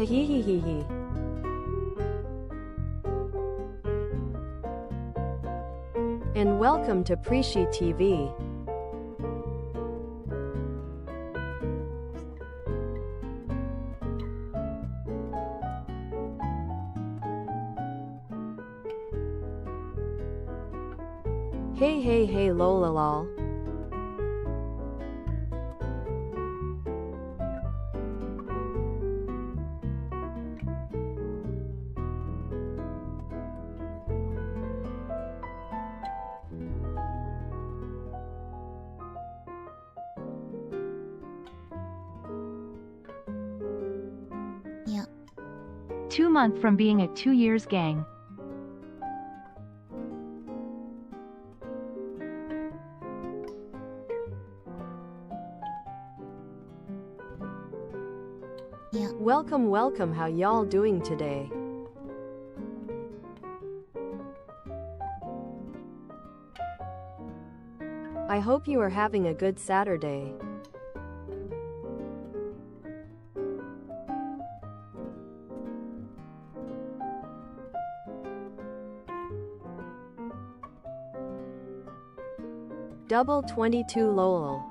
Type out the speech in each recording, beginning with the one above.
Hehehehe. And welcome to PrisciTV. Hey lolalol. Yeah. 2 months from being a 2 years gang. Yeah. Welcome, how y'all doing today? I hope you are having a good Saturday. Double 22 lol.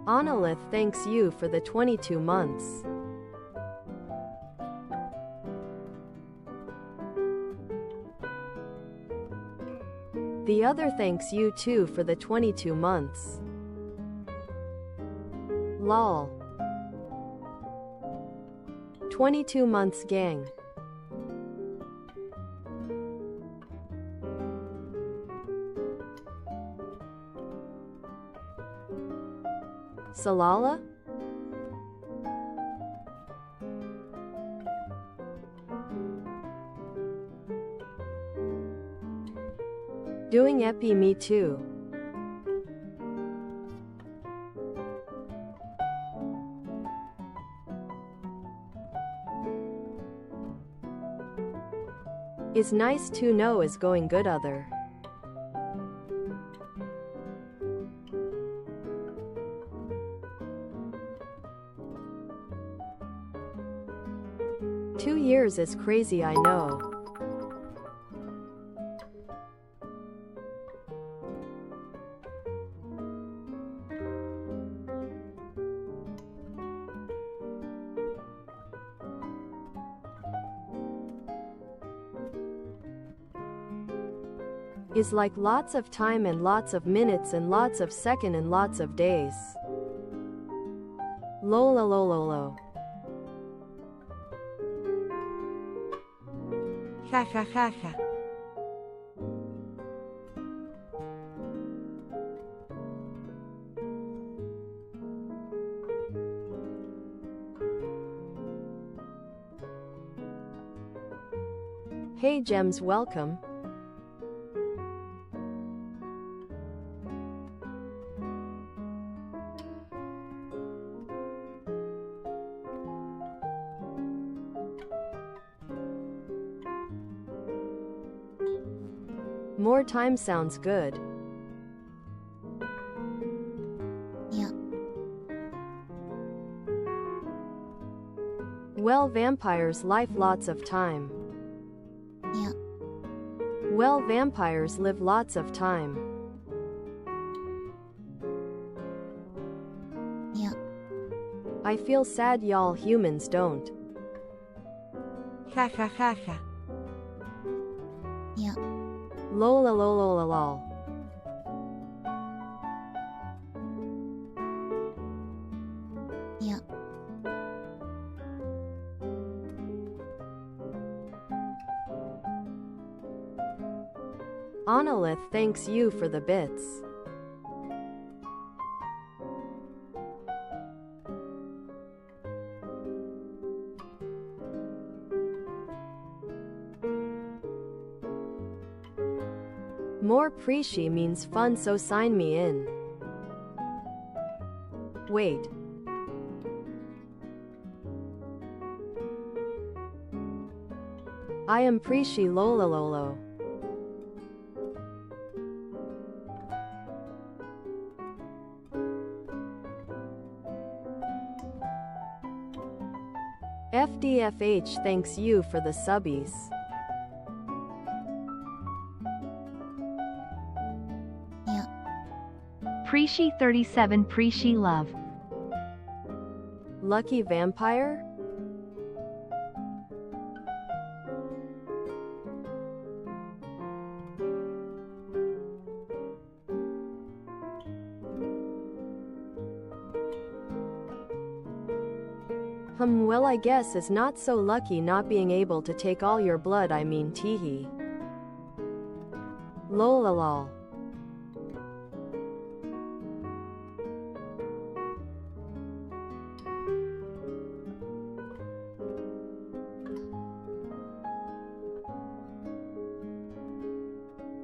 Annalith thanks you for the 22 months. The other thanks you too for the 22 months. Lol. 22 months gang. Salala? Doing epi me too. Is nice to know is going good other. Two years is crazy, I know. Is like lots of time and lots of minutes and lots of second and lots of days. Lola lololo. Ha ha ha ha. Hey Gems, welcome. More time sounds good. Yeah. Well, vampires life lots of time. Yeah. Well, vampires live lots of time. Yeah. I feel sad y'all humans don't. Ha ha ha ha. Yeah. Lola lola lol. Yeah. Annalith thanks you for the bits. More Prisci means fun, so sign me in. Wait. I am Prisci Lolalolo. PrissiFH thanks you for the subbies. Yeah. Prisci37 Prisci love. Lucky vampire? Well, I guess is not so lucky not being able to take all your blood, I mean teehee. Lolalol.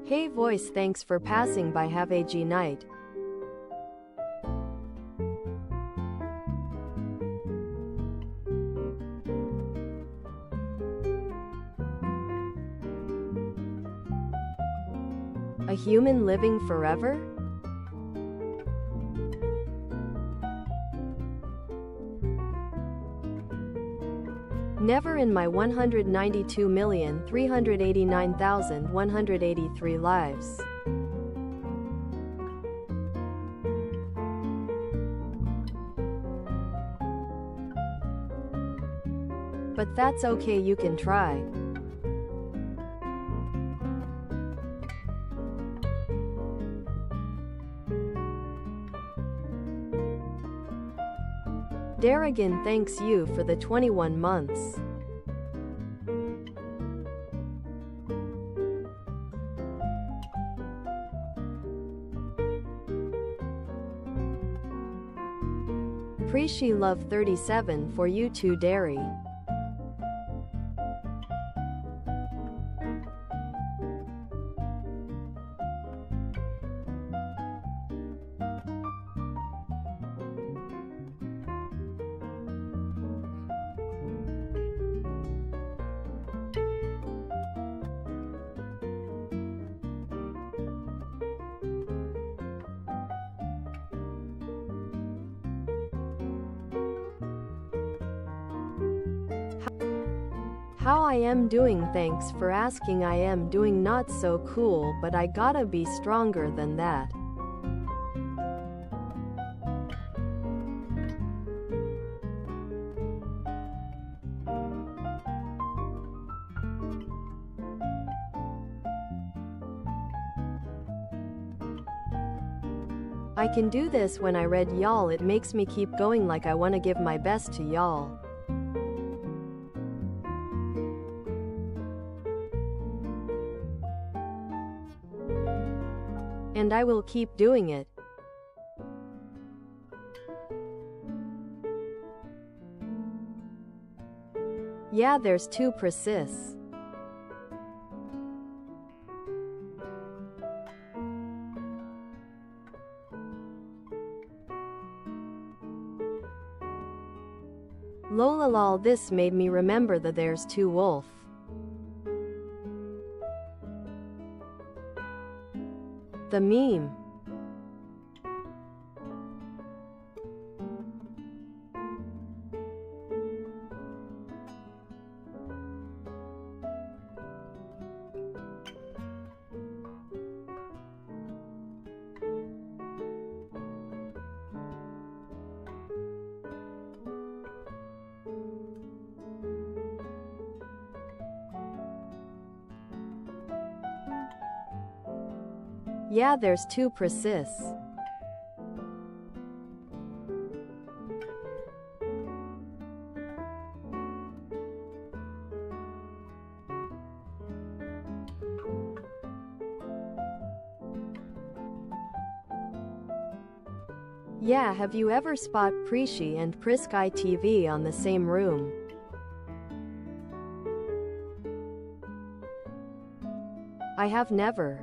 Hey voice, thanks for passing by, have a G night. A human living forever? Never in my 192,389,183 lives. But that's okay, you can try. Darrigan thanks you for the 21 months. Prisci love 37 for you too, Derry. How I am doing, thanks for asking. I am doing not so cool, but I gotta be stronger than that. I can do this. When I read y'all, it makes me keep going, like I wanna give my best to y'all. And I will keep doing it. Yeah, there's two Priscis. Lolalol, this made me remember that there's two wolf. The meme. Yeah, there's two Priscis. Yeah, have you ever spot Prisci and PrisciTV on the same room? I have never.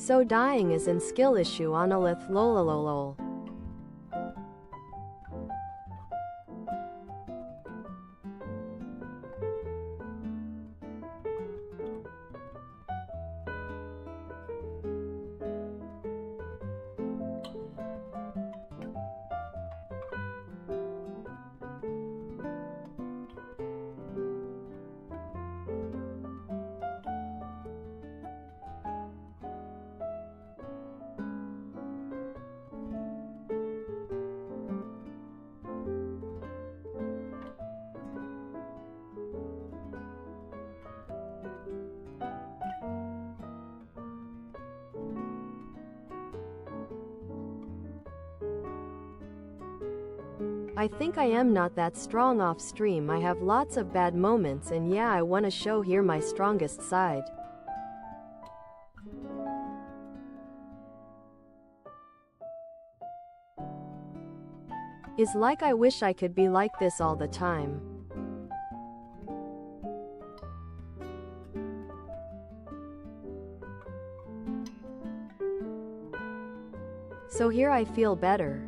So dying is an skill issue onolith lolololol. I think I am not that strong off stream. I have lots of bad moments, and yeah, I wanna show here my strongest side. Is like I wish I could be like this all the time. So here I feel better.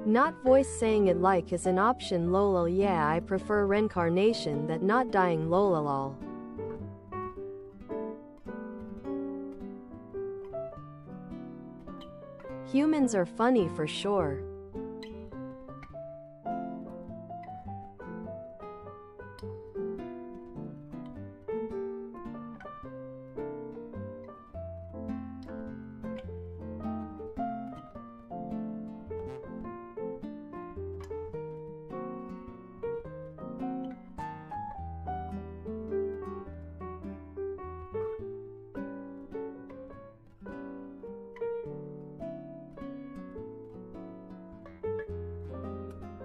Not voice saying it like is an option lolol. Yeah, I prefer reincarnation that not dying lololol. Humans are funny for sure.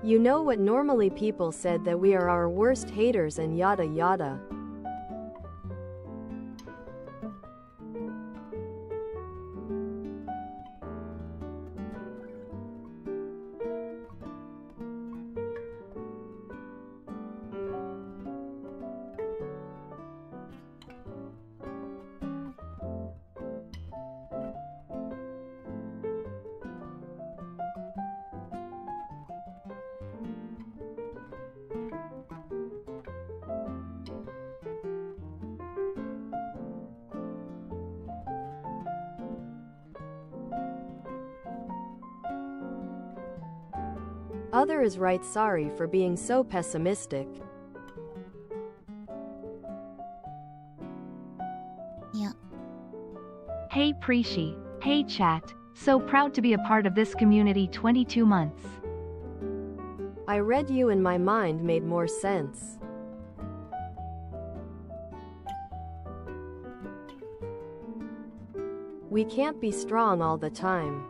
You know what, normally people said that we are our worst haters and yada yada. Other is right, sorry for being so pessimistic. Yeah. Hey Prisci, hey chat, so proud to be a part of this community. 22 months. I read you and my mind made more sense. We can't be strong all the time.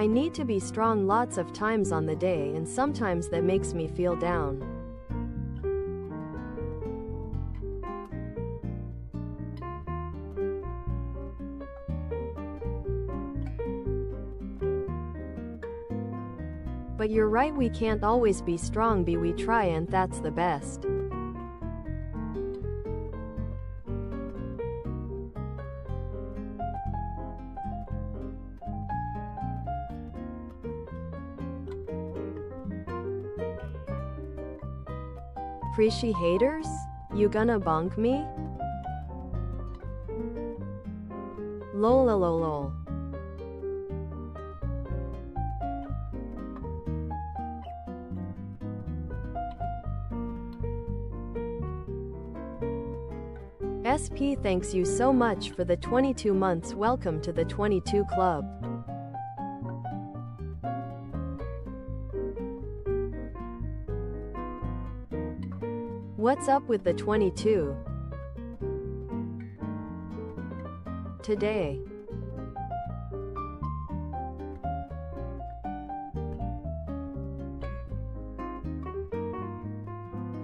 I need to be strong lots of times on the day, and sometimes that makes me feel down. But you're right, we can't always be strong, we try, and that's the best. Prisci haters? You gonna bonk me? Lolololol. SP thanks you so much for the 22 months. Welcome to the 22 Club. What's up with the 22? Today.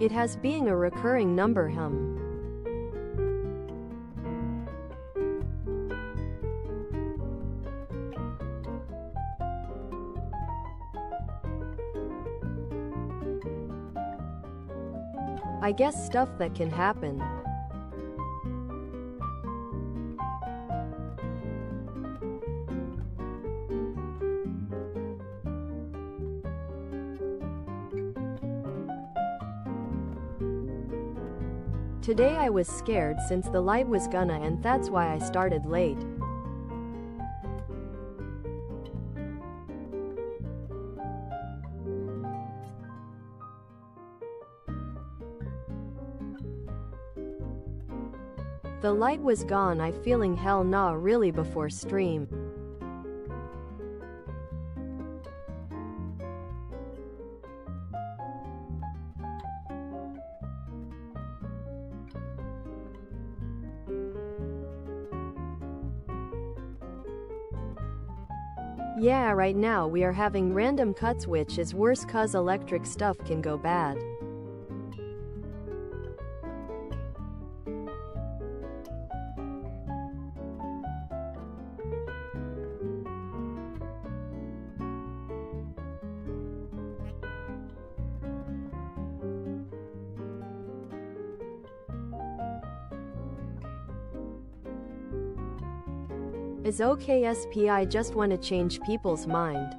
It has being a recurring number hum. I guess stuff that can happen. Today I was scared since the light was gonna and that's why I started late. The light was gone. I feeling hell nah really before stream. Yeah, right now we are having random cuts, which is worse cause electric stuff can go bad. Is okay SP, I just want to change people's mind.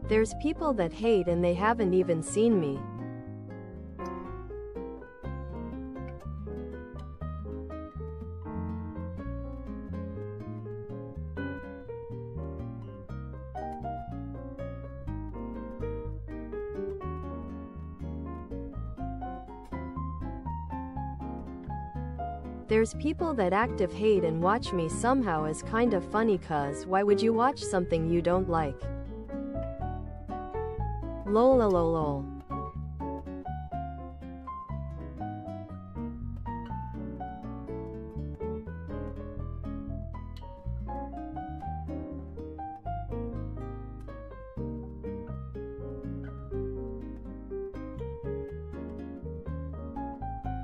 There's people that hate and they haven't even seen me. There's people that active hate and watch me somehow as kind of funny, cuz why would you watch something you don't like? Lol.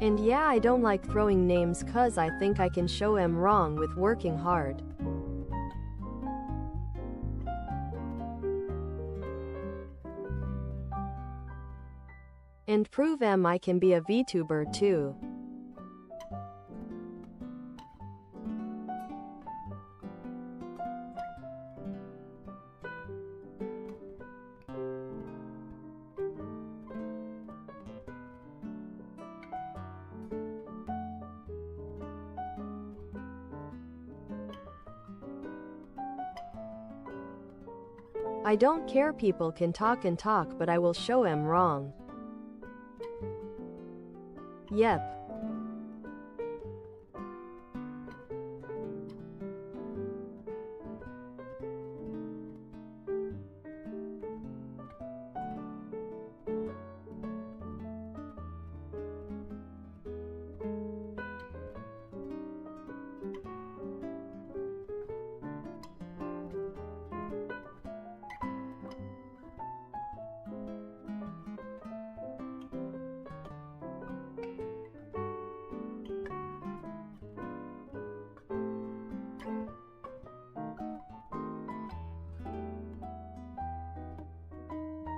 And yeah, I don't like throwing names cuz I think I can show em wrong with working hard. And prove em I can be a VTuber too. I don't care, people can talk and talk, but I will show em wrong. Yep.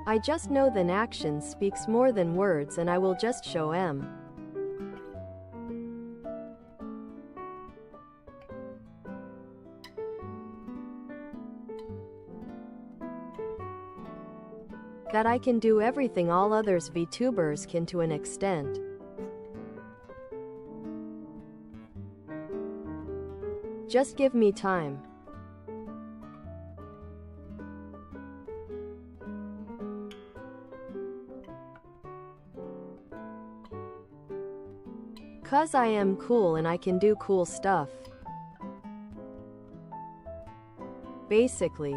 I just know that action speaks more than words, and I will just show em. That I can do everything all others VTubers can to an extent. Just give me time. Cause I am cool and I can do cool stuff. Basically.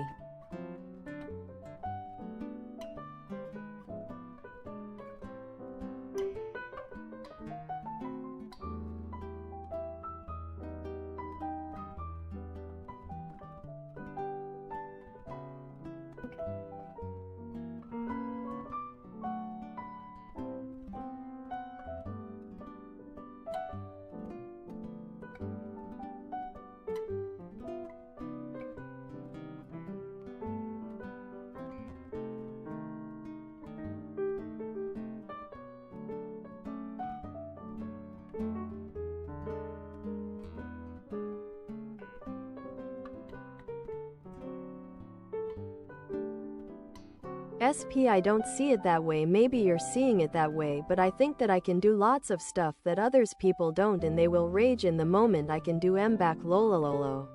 SP, I don't see it that way. Maybe you're seeing it that way, but I think that I can do lots of stuff that others people don't, and they will rage in the moment. I can do M back lolololo.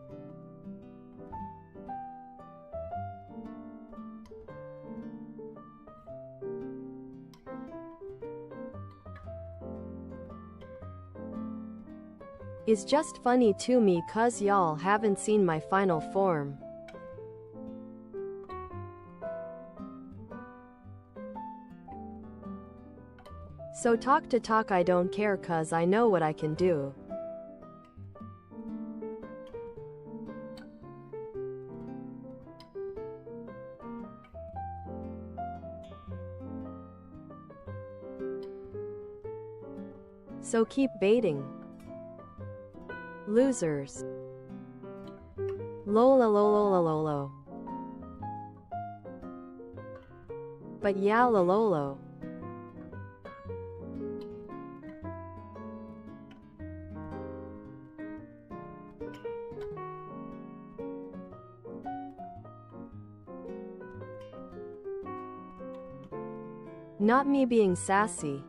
Is just funny to me cause y'all haven't seen my final form. So talk to talk, I don't care cause I know what I can do. So keep baiting. Losers. Lola lola lolo. But yeah la lolo. Not me being sassy.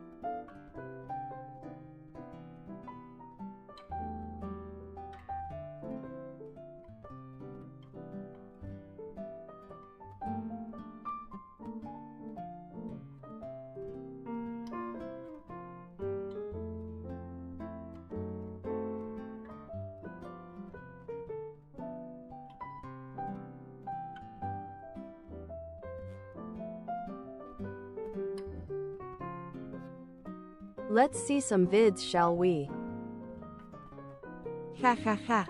Let's see some vids, shall we? Ha ha ha.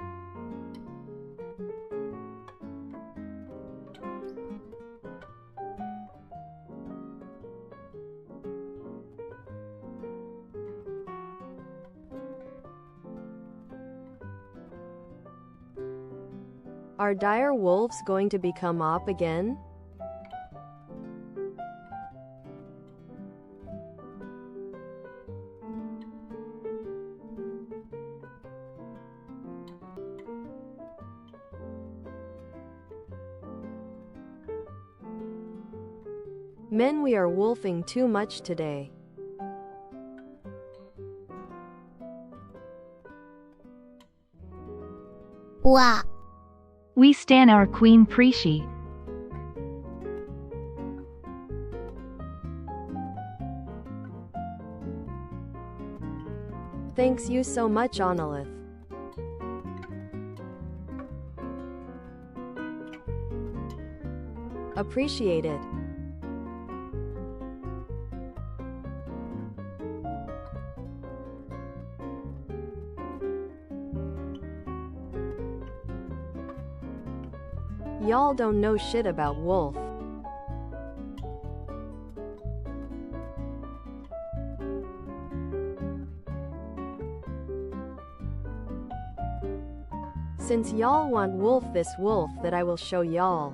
Are dire wolves going to become op again? Men, we are wolfing too much today. Wow. We stan our queen Prisci. Thanks you so much, Onolith. Appreciate it. Y'all don't know shit about wolf. Since y'all want wolf this wolf that I will show y'all.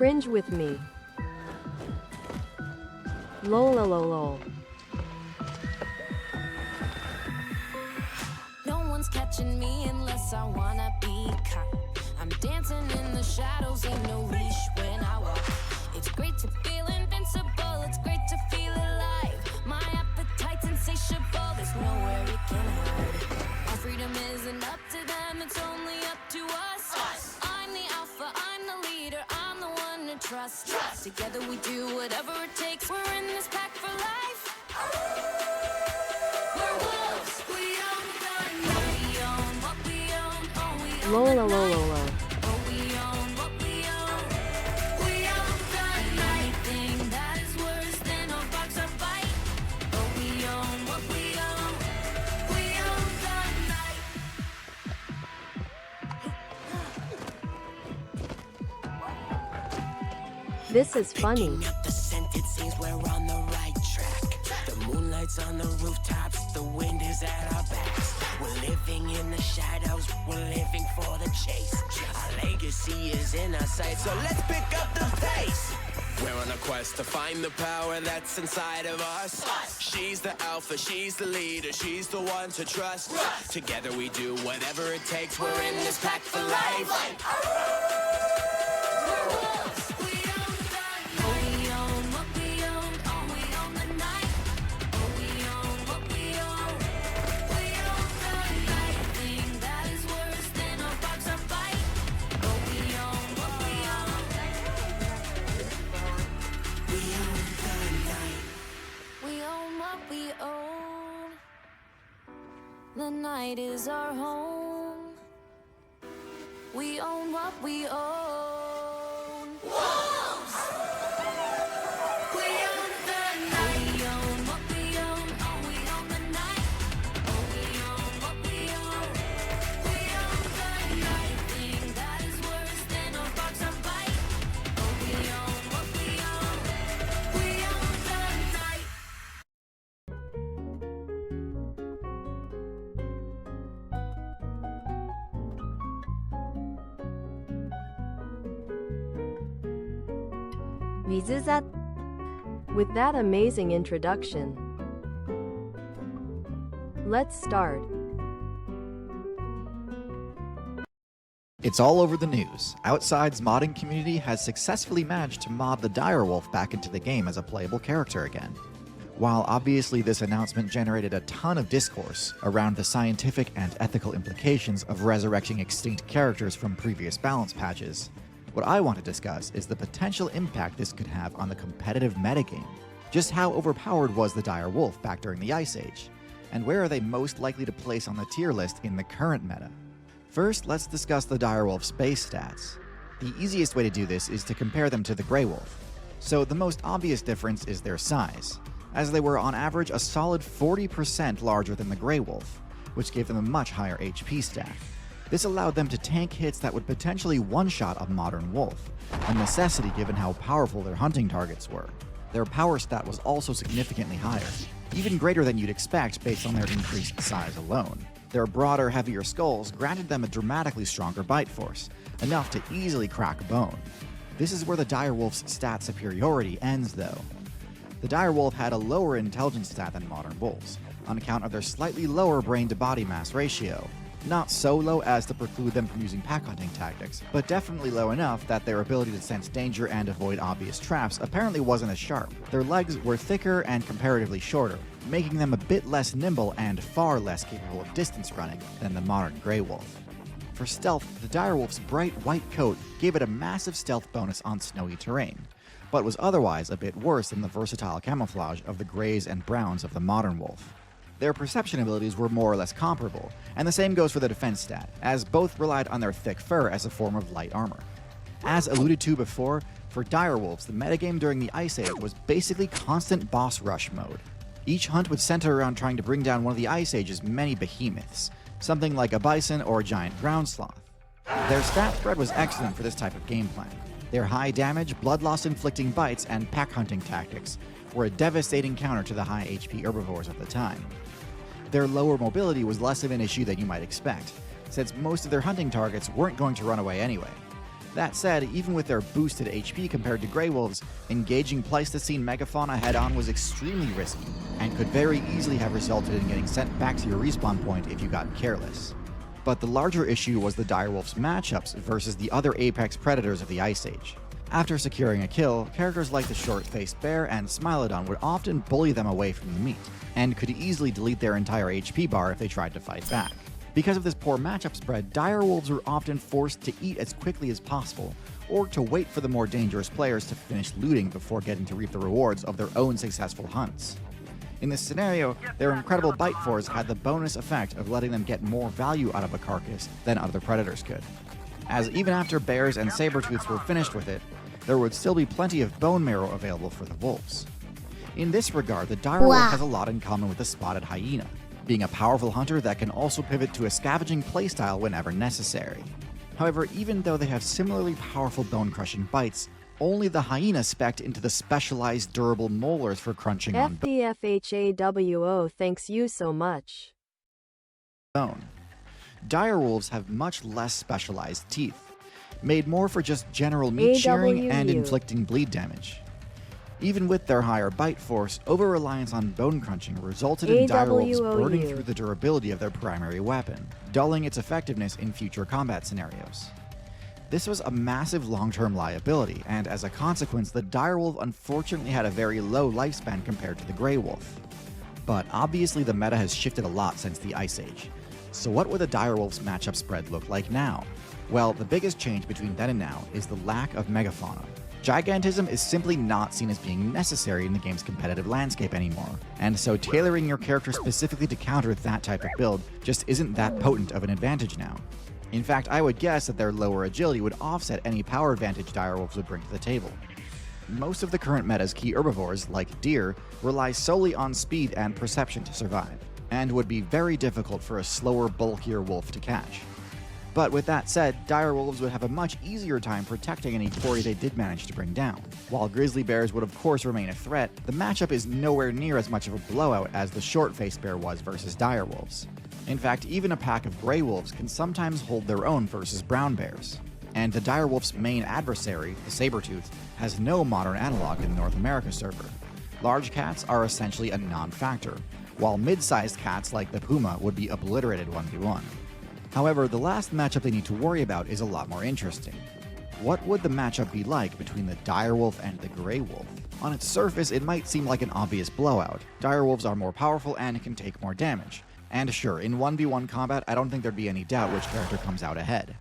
Cringe with me. Lola lol. No one's catching me unless I wanna be caught. I'm dancing in the shadows, ain't no leash when I walk. It's great to feel invincible, it's great to feel alive. My appetite's insatiable, there's nowhere we can hide. Our freedom Together we do whatever it takes. We're in this pack for life. We're wolves. We own the night. We own what we own. Oh, we own Lola the night. Lolo. Oh, we own what we own. We own the night. Thing that is worse than a box or bite. Oh, we own what we own. We own the night. This is funny. Picking up the scent, it seems we're on the right track. The moonlight's on the rooftops, the wind is at our backs. We're living in the shadows, we're living for the chase. Our legacy is in our sight, so let's pick up the pace. We're on a quest to find the power that's inside of us. She's the alpha, she's the leader, she's the one to trust. Together we do whatever it takes, we're in this pack for life. The night is our home. We own what we own. Wolves! We own the night. We own what we own. Oh, we own the night. Oh, we own what we own. We own the night. Thing that is worse than a box or bite. Oh, we own what we own. We own the night. With that amazing introduction, let's start. It's all over the news. Outside's modding community has successfully managed to mod the direwolf back into the game as a playable character again. While obviously this announcement generated a ton of discourse around the scientific and ethical implications of resurrecting extinct characters from previous balance patches, what I want to discuss is the potential impact this could have on the competitive metagame. Just how overpowered was the dire wolf back during the Ice Age? And where are they most likely to place on the tier list in the current meta? First, let's discuss the dire wolf's base stats. The easiest way to do this is to compare them to the grey wolf. So the most obvious difference is their size, as they were on average a solid 40% larger than the grey wolf, which gave them a much higher HP stat. This allowed them to tank hits that would potentially one-shot a modern wolf, a necessity given how powerful their hunting targets were. Their power stat was also significantly higher, even greater than you'd expect based on their increased size alone. Their broader, heavier skulls granted them a dramatically stronger bite force, enough to easily crack bone. This is where the direwolf's stat superiority ends though. The direwolf had a lower intelligence stat than modern wolves, on account of their slightly lower brain-to-body mass ratio. Not so low as to preclude them from using pack hunting tactics, but definitely low enough that their ability to sense danger and avoid obvious traps apparently wasn't as sharp. Their legs were thicker and comparatively shorter, making them a bit less nimble and far less capable of distance running than the modern grey wolf. For stealth, the direwolf's bright white coat gave it a massive stealth bonus on snowy terrain, but was otherwise a bit worse than the versatile camouflage of the greys and browns of the modern wolf. Their perception abilities were more or less comparable, and the same goes for the defense stat, as both relied on their thick fur as a form of light armor. As alluded to before, for direwolves, the metagame during the Ice Age was basically constant boss rush mode. Each hunt would center around trying to bring down one of the Ice Age's many behemoths, something like a bison or a giant ground sloth. Their stat spread was excellent for this type of game plan. Their high damage, blood loss inflicting bites, and pack hunting tactics were a devastating counter to the high HP herbivores of the time. Their lower mobility was less of an issue than you might expect, since most of their hunting targets weren't going to run away anyway. That said, even with their boosted HP compared to grey wolves, engaging Pleistocene megafauna head-on was extremely risky, and could very easily have resulted in getting sent back to your respawn point if you got careless. But the larger issue was the direwolf's matchups versus the other apex predators of the Ice Age. After securing a kill, characters like the short-faced bear and Smilodon would often bully them away from the meat, and could easily delete their entire HP bar if they tried to fight back. Because of this poor matchup spread, direwolves were often forced to eat as quickly as possible, or to wait for the more dangerous players to finish looting before getting to reap the rewards of their own successful hunts. In this scenario, their incredible bite force had the bonus effect of letting them get more value out of a carcass than other predators could, as even after bears and saber-tooths were finished with it, there would still be plenty of bone marrow available for the wolves. In this regard, the direwolf has a lot in common with the spotted hyena, being a powerful hunter that can also pivot to a scavenging playstyle whenever necessary. However, even though they have similarly powerful bone-crushing bites, only the hyena spec'd into the specialized durable molars for crunching on FDFHAWO, thanks you so much. bone. Direwolves have much less specialized teeth, made more for just general meat shearing and inflicting bleed damage. Even with their higher bite force, over-reliance on bone crunching resulted in direwolves burning through the durability of their primary weapon, dulling its effectiveness in future combat scenarios. This was a massive long-term liability, and as a consequence, the direwolf unfortunately had a very low lifespan compared to the grey wolf. But obviously the meta has shifted a lot since the Ice Age. So what would the direwolf's matchup spread look like now? Well, the biggest change between then and now is the lack of megafauna. Gigantism is simply not seen as being necessary in the game's competitive landscape anymore, and so tailoring your character specifically to counter that type of build just isn't that potent of an advantage now. In fact, I would guess that their lower agility would offset any power advantage direwolves would bring to the table. Most of the current meta's key herbivores, like deer, rely solely on speed and perception to survive, and would be very difficult for a slower, bulkier wolf to catch. But with that said, direwolves would have a much easier time protecting any quarry they did manage to bring down. While grizzly bears would of course remain a threat, the matchup is nowhere near as much of a blowout as the short-faced bear was versus direwolves. In fact, even a pack of gray wolves can sometimes hold their own versus brown bears. And the direwolf's main adversary, the saber-tooth, has no modern analog in the North America server. Large cats are essentially a non-factor, while mid-sized cats like the puma would be obliterated 1v1. However, the last matchup they need to worry about is a lot more interesting. What would the matchup be like between the direwolf and the grey wolf? On its surface, it might seem like an obvious blowout. Direwolves are more powerful and can take more damage. And sure, in 1v1 combat, I don't think there'd be any doubt which character comes out ahead.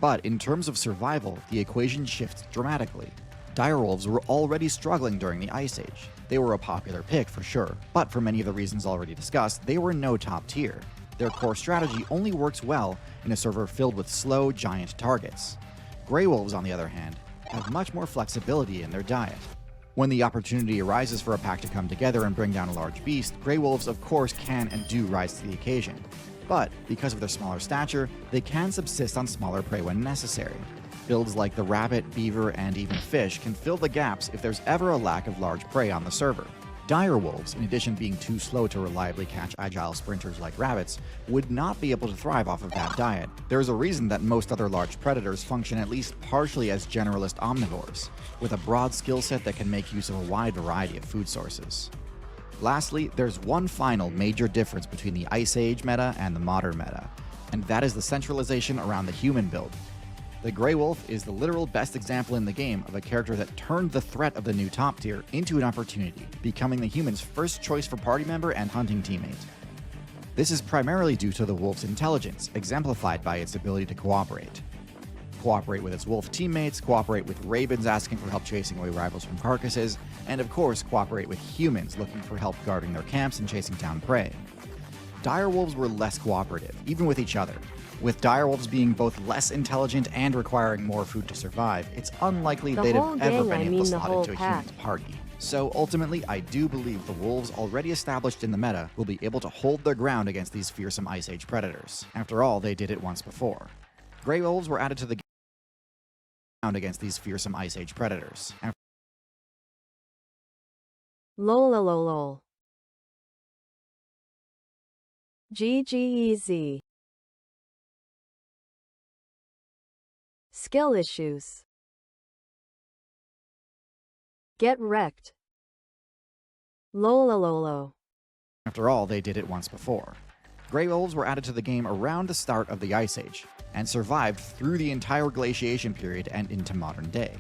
But in terms of survival, the equation shifts dramatically. Direwolves were already struggling during the Ice Age. They were a popular pick for sure, but for many of the reasons already discussed, they were no top tier. Their core strategy only works well in a server filled with slow, giant targets. Grey wolves, on the other hand, have much more flexibility in their diet. When the opportunity arises for a pack to come together and bring down a large beast, grey wolves of course can and do rise to the occasion. But because of their smaller stature, they can subsist on smaller prey when necessary. Builds like the rabbit, beaver, and even fish can fill the gaps if there's ever a lack of large prey on the server. Direwolves, in addition to being too slow to reliably catch agile sprinters like rabbits, would not be able to thrive off of that diet. There's a reason that most other large predators function at least partially as generalist omnivores, with a broad skill set that can make use of a wide variety of food sources. Lastly, there's one final major difference between the Ice Age meta and the modern meta, and that is the centralization around the human build. The Grey Wolf is the literal best example in the game of a character that turned the threat of the new top tier into an opportunity, becoming the human's first choice for party member and hunting teammate. This is primarily due to the wolf's intelligence, exemplified by its ability to cooperate. Cooperate with its wolf teammates, cooperate with ravens asking for help chasing away rivals from carcasses, and of course cooperate with humans looking for help guarding their camps and chasing down prey. Direwolves were less cooperative, even with each other. With direwolves being both less intelligent and requiring more food to survive, it's unlikely they'd have ever been able to slot into a human's party. So ultimately, I do believe the wolves already established in the meta will be able to hold their ground against these fearsome Ice Age predators. After all, they did it once before. Grey wolves were added to the ground against these fearsome Ice Age predators. Lol. GGEZ. Skill issues. Get wrecked. Lolololo. After all, they did it once before. Grey wolves were added to the game around the start of the Ice Age, and survived through the entire glaciation period and into modern day.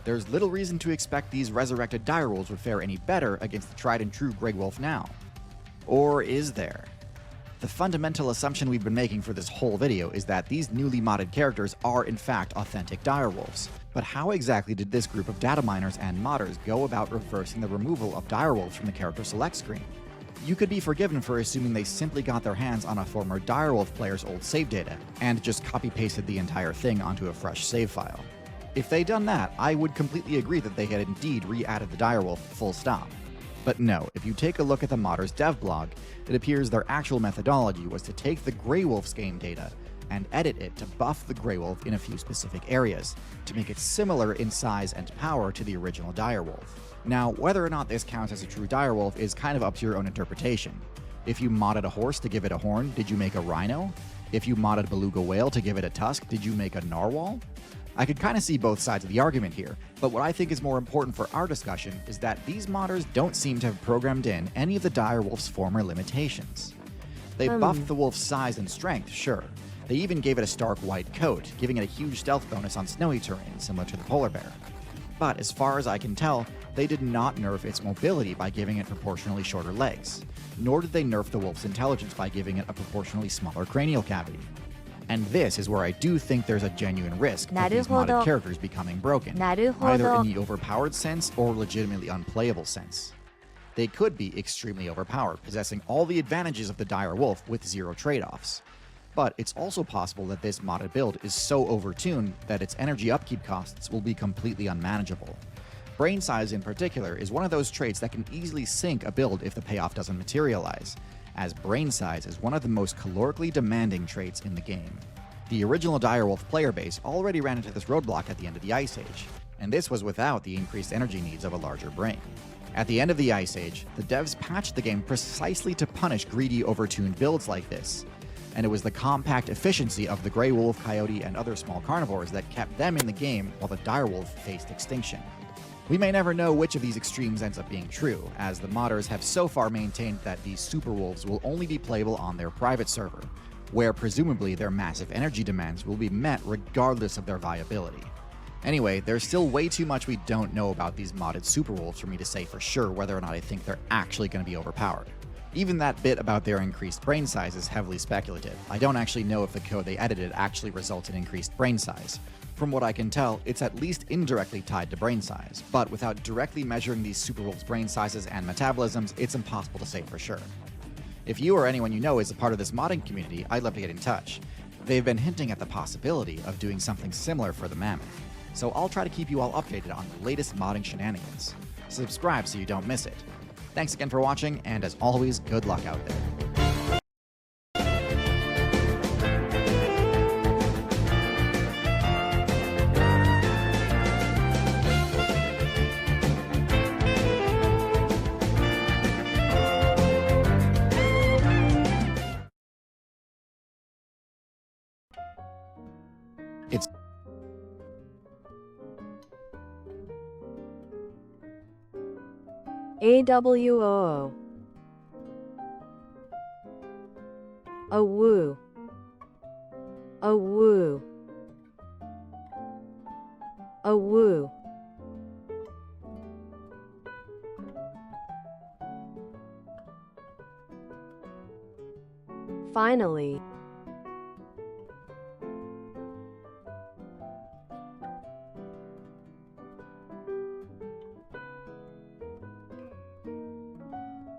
There's little reason to expect these resurrected direwolves would fare any better against the tried and true grey wolf now. Or is there? The fundamental assumption we've been making for this whole video is that these newly modded characters are in fact authentic direwolves. But how exactly did this group of data miners and modders go about reversing the removal of direwolves from the character select screen? You could be forgiven for assuming they simply got their hands on a former direwolf player's old save data, and just copy-pasted the entire thing onto a fresh save file. If they'd done that, I would completely agree that they had indeed re-added the direwolf full stop. But no, if you take a look at the modder's dev blog, it appears their actual methodology was to take the Grey Wolf's game data and edit it to buff the Grey Wolf in a few specific areas, to make it similar in size and power to the original direwolf. Now, whether or not this counts as a true direwolf is kind of up to your own interpretation. If you modded a horse to give it a horn, did you make a rhino? If you modded a beluga whale to give it a tusk, did you make a narwhal? I could kind of see both sides of the argument here, but what I think is more important for our discussion is that these modders don't seem to have programmed in any of the direwolf's former limitations. They buffed the wolf's size and strength, sure. They even gave it a stark white coat, giving it a huge stealth bonus on snowy terrain, similar to the polar bear. But as far as I can tell, they did not nerf its mobility by giving it proportionally shorter legs, nor did they nerf the wolf's intelligence by giving it a proportionally smaller cranial cavity. And this is where I do think there's a genuine risk of these modded characters becoming broken, either in the overpowered sense or legitimately unplayable sense. They could be extremely overpowered, possessing all the advantages of the dire wolf with zero trade-offs. But it's also possible that this modded build is so overtuned that its energy upkeep costs will be completely unmanageable. Brain size in particular is one of those traits that can easily sink a build if the payoff doesn't materialize, as brain size is one of the most calorically demanding traits in the game. The original direwolf player base already ran into this roadblock at the end of the Ice Age, and this was without the increased energy needs of a larger brain. At the end of the Ice Age, the devs patched the game precisely to punish greedy, overtuned builds like this, and it was the compact efficiency of the Grey Wolf, Coyote, and other small carnivores that kept them in the game while the direwolf faced extinction. We may never know which of these extremes ends up being true, as the modders have so far maintained that these super wolves will only be playable on their private server, where presumably their massive energy demands will be met regardless of their viability. Anyway, there's still way too much we don't know about these modded super wolves for me to say for sure whether or not I think they're actually going to be overpowered. Even that bit about their increased brain size is heavily speculative. I don't actually know if the code they edited actually results in increased brain size. From what I can tell, it's at least indirectly tied to brain size, but without directly measuring these super wolves' brain sizes and metabolisms, it's impossible to say for sure. If you or anyone you know is a part of this modding community, I'd love to get in touch. They've been hinting at the possibility of doing something similar for the mammoth, so I'll try to keep you all updated on the latest modding shenanigans. Subscribe so you don't miss it. Thanks again for watching, and as always, good luck out there. It's Awoooooo. Awoooooo. Awoooooo. Awoooooo. Finally.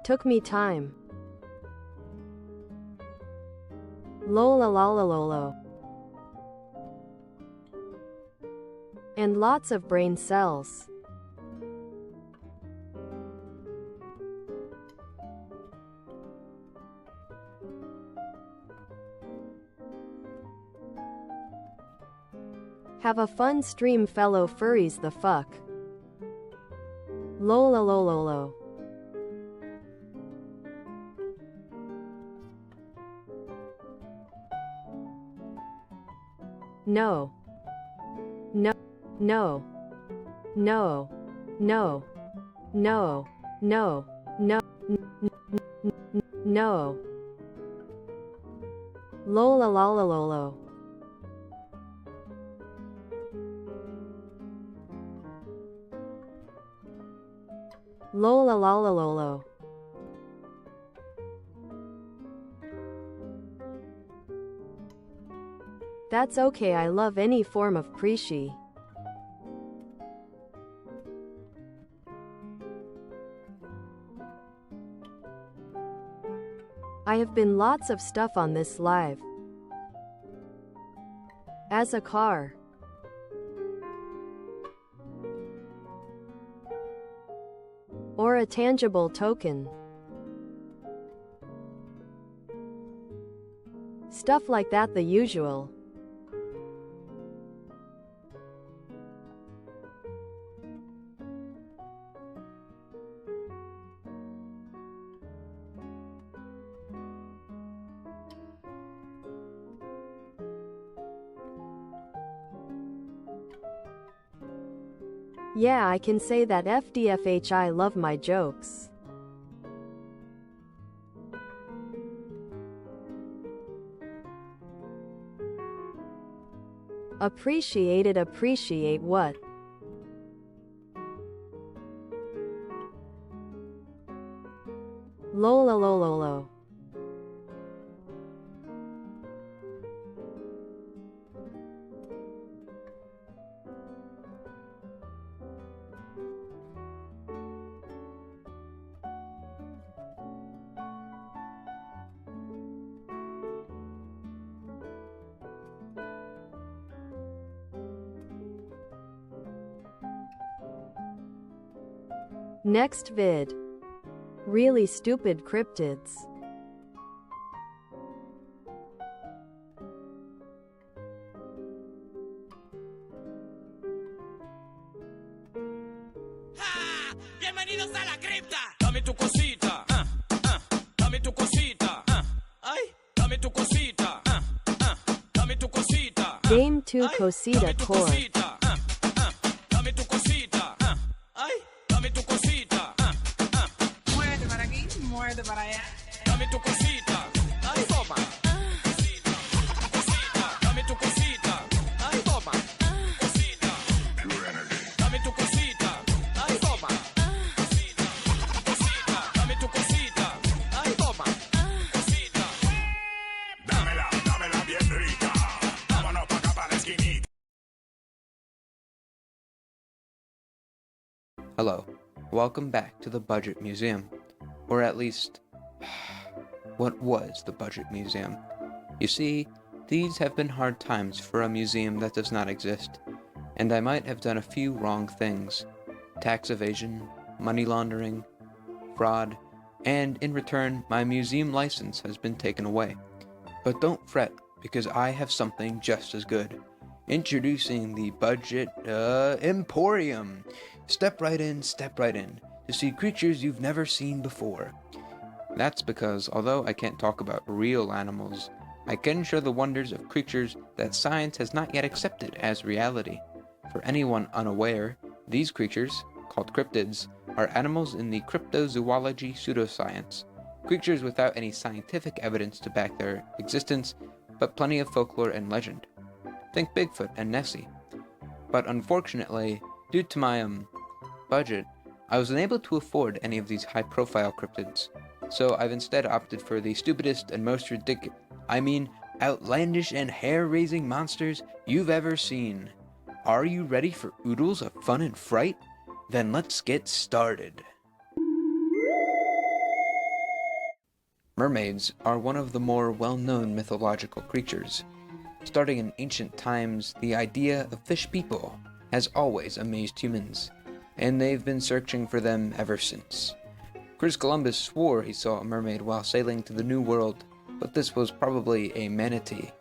Took me time. Lola lola lolo. And lots of brain cells. Have a fun stream, fellow furries. The fuck. Lola lololo. No. No. No. No. No. No. No. No. No. Lola lola lolo. Lola lola lolo. That's okay, I love any form of Prisci. I have been lots of stuff on this live. As a car. Or a tangible token. Stuff like that, the usual. Yeah, I can say that FDFH, I love my jokes. Appreciate what? Lololololo. Next vid. Really stupid cryptids. ¡Ja! ¡Bienvenidos a la cripta! Dame tu cosita, dame tu cosita, ay, dame tu cosita, dame tu cosita. Game 2 Cosita Core. Dame tu cosita, ay, dame tu cosita, Muévete para aquí, muévete para allá. dame tu cosita, ay, toma. Cosita, cosita, dame tu cosita, ay, toma. Cosita, dame tu cosita, ay, toma. Cosita, cosita, dame tu cosita, ay, toma. Cosita, Dámela bien rica. Vámonos pa' acá para la esquinita. Hello, welcome back to the Budget Museum, or at least, what was the Budget Museum? You see, these have been hard times for a museum that does not exist, and I might have done a few wrong things: tax evasion, money laundering, fraud, and in return, my museum license has been taken away. But don't fret, because I have something just as good. Introducing the Budget Emporium. Step right in to see creatures you've never seen before. That's because, although I can't talk about real animals, I can show the wonders of creatures that science has not yet accepted as reality. For anyone unaware, these creatures, called cryptids, are animals in the cryptozoology pseudoscience. Creatures without any scientific evidence to back their existence, but plenty of folklore and legend. Think Bigfoot and Nessie. But unfortunately, due to my budget, I was unable to afford any of these high-profile cryptids, so I've instead opted for the stupidest and most outlandish and hair-raising monsters you've ever seen. Are you ready for oodles of fun and fright? Then let's get started. Mermaids are one of the more well-known mythological creatures. Starting in ancient times, the idea of fish people has always amazed humans, and they've been searching for them ever since. Chris Columbus swore he saw a mermaid while sailing to the New World, but this was probably a manatee.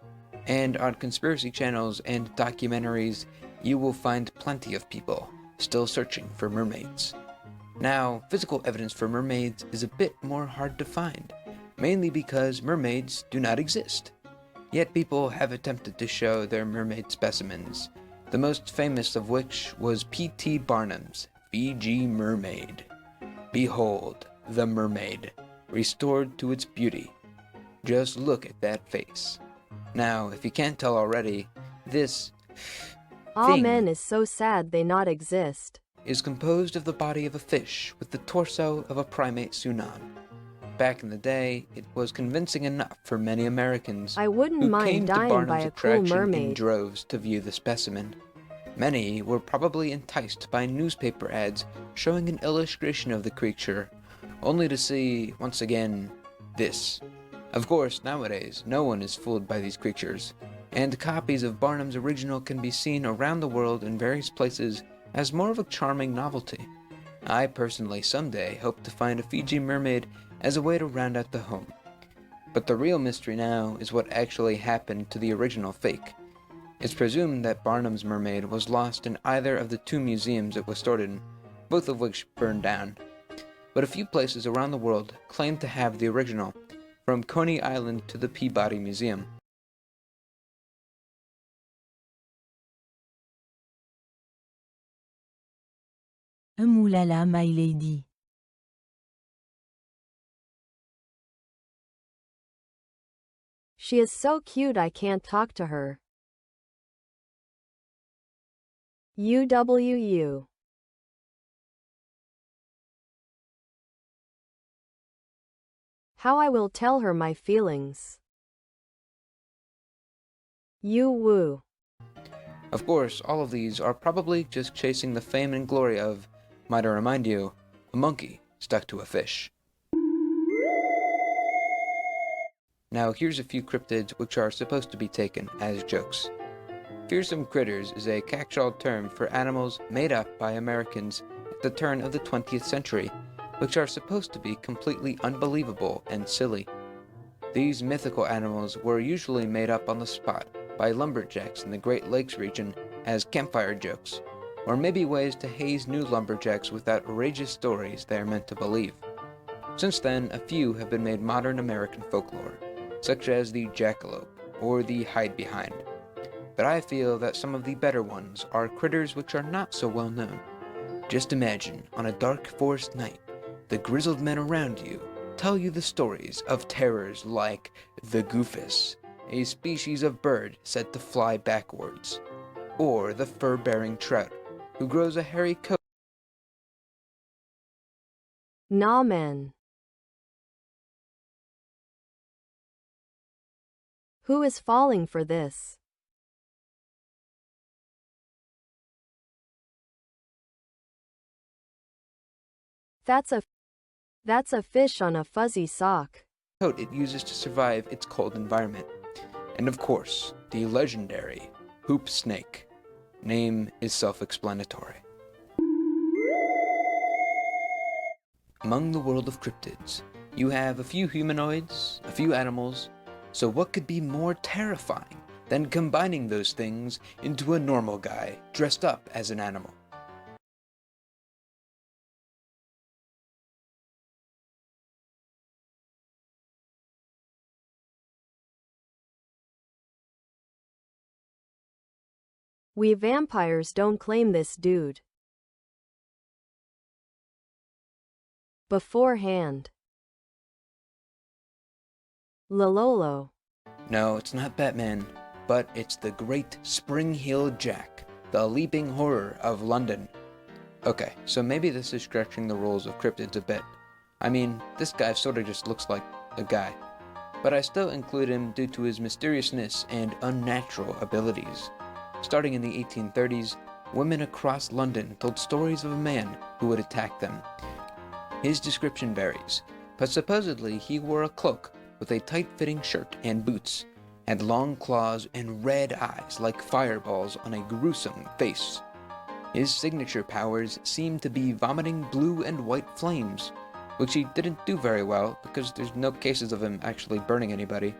And on conspiracy channels and documentaries, you will find plenty of people still searching for mermaids. Now, physical evidence for mermaids is a bit more hard to find, mainly because mermaids do not exist. Yet people have attempted to show their mermaid specimens, the most famous of which was P.T. Barnum's Fiji Mermaid. Behold, the mermaid, restored to its beauty. Just look at that face. Now, if you can't tell already, this Amen is so sad they not exist. is composed of the body of a fish with the torso of a primate sunan. back in the day, it was convincing enough for many Americans I wouldn't who mind came to dying by Barnum's a cool attraction in mermaid. droves to view the specimen. Many were probably enticed by newspaper ads showing an illustration of the creature, only to see, once again, this. Of course, nowadays, no one is fooled by these creatures, and copies of Barnum's original can be seen around the world in various places as more of a charming novelty. I personally someday hope to find a Fiji mermaid as a way to round out the home. But the real mystery now is what actually happened to the original fake. It's presumed that Barnum's mermaid was lost in either of the two museums it was stored in, both of which burned down. But a few places around the world claim to have the original, from Coney Island to the Peabody Museum. Moulala, my lady. She is so cute I can't talk to her. UWU. How I will tell her my feelings. You woo. Of course, all of these are probably just chasing the fame and glory of, might I remind you, a monkey stuck to a fish. Now here's a few cryptids which are supposed to be taken as jokes. Fearsome critters is a catch-all term for animals made up by Americans at the turn of the 20th century, which are supposed to be completely unbelievable and silly. These mythical animals were usually made up on the spot by lumberjacks in the Great Lakes region as campfire jokes, or maybe ways to haze new lumberjacks with outrageous stories they are meant to believe. Since then, a few have been made modern American folklore, such as the jackalope or the hide behind. But I feel that some of the better ones are critters which are not so well known. Just imagine, on a dark forest night, the grizzled men around you tell you the stories of terrors like the goofus, a species of bird said to fly backwards, or the fur-bearing trout, who grows a hairy coat. Nah man. Who is falling for this? That's a fish on a fuzzy sock. Coat it uses to survive its cold environment. And of course, the legendary hoop snake. Name is self-explanatory. Among the world of cryptids, you have a few humanoids, a few animals, so what could be more terrifying than combining those things into a normal guy dressed up as an animal? We vampires don't claim this dude beforehand. Lololo. No, it's not Batman, but it's the Great Spring-Heeled Jack, the leaping horror of London. Okay, so maybe this is stretching the rules of cryptids a bit. I mean, this guy sorta just looks like a guy. But I still include him due to his mysteriousness and unnatural abilities. Starting in the 1830s, women across London told stories of a man who would attack them. His description varies, but supposedly he wore a cloak with a tight-fitting shirt and boots, had long claws and red eyes like fireballs on a gruesome face. His signature powers seemed to be vomiting blue and white flames, which he didn't do very well because there's no cases of him actually burning anybody,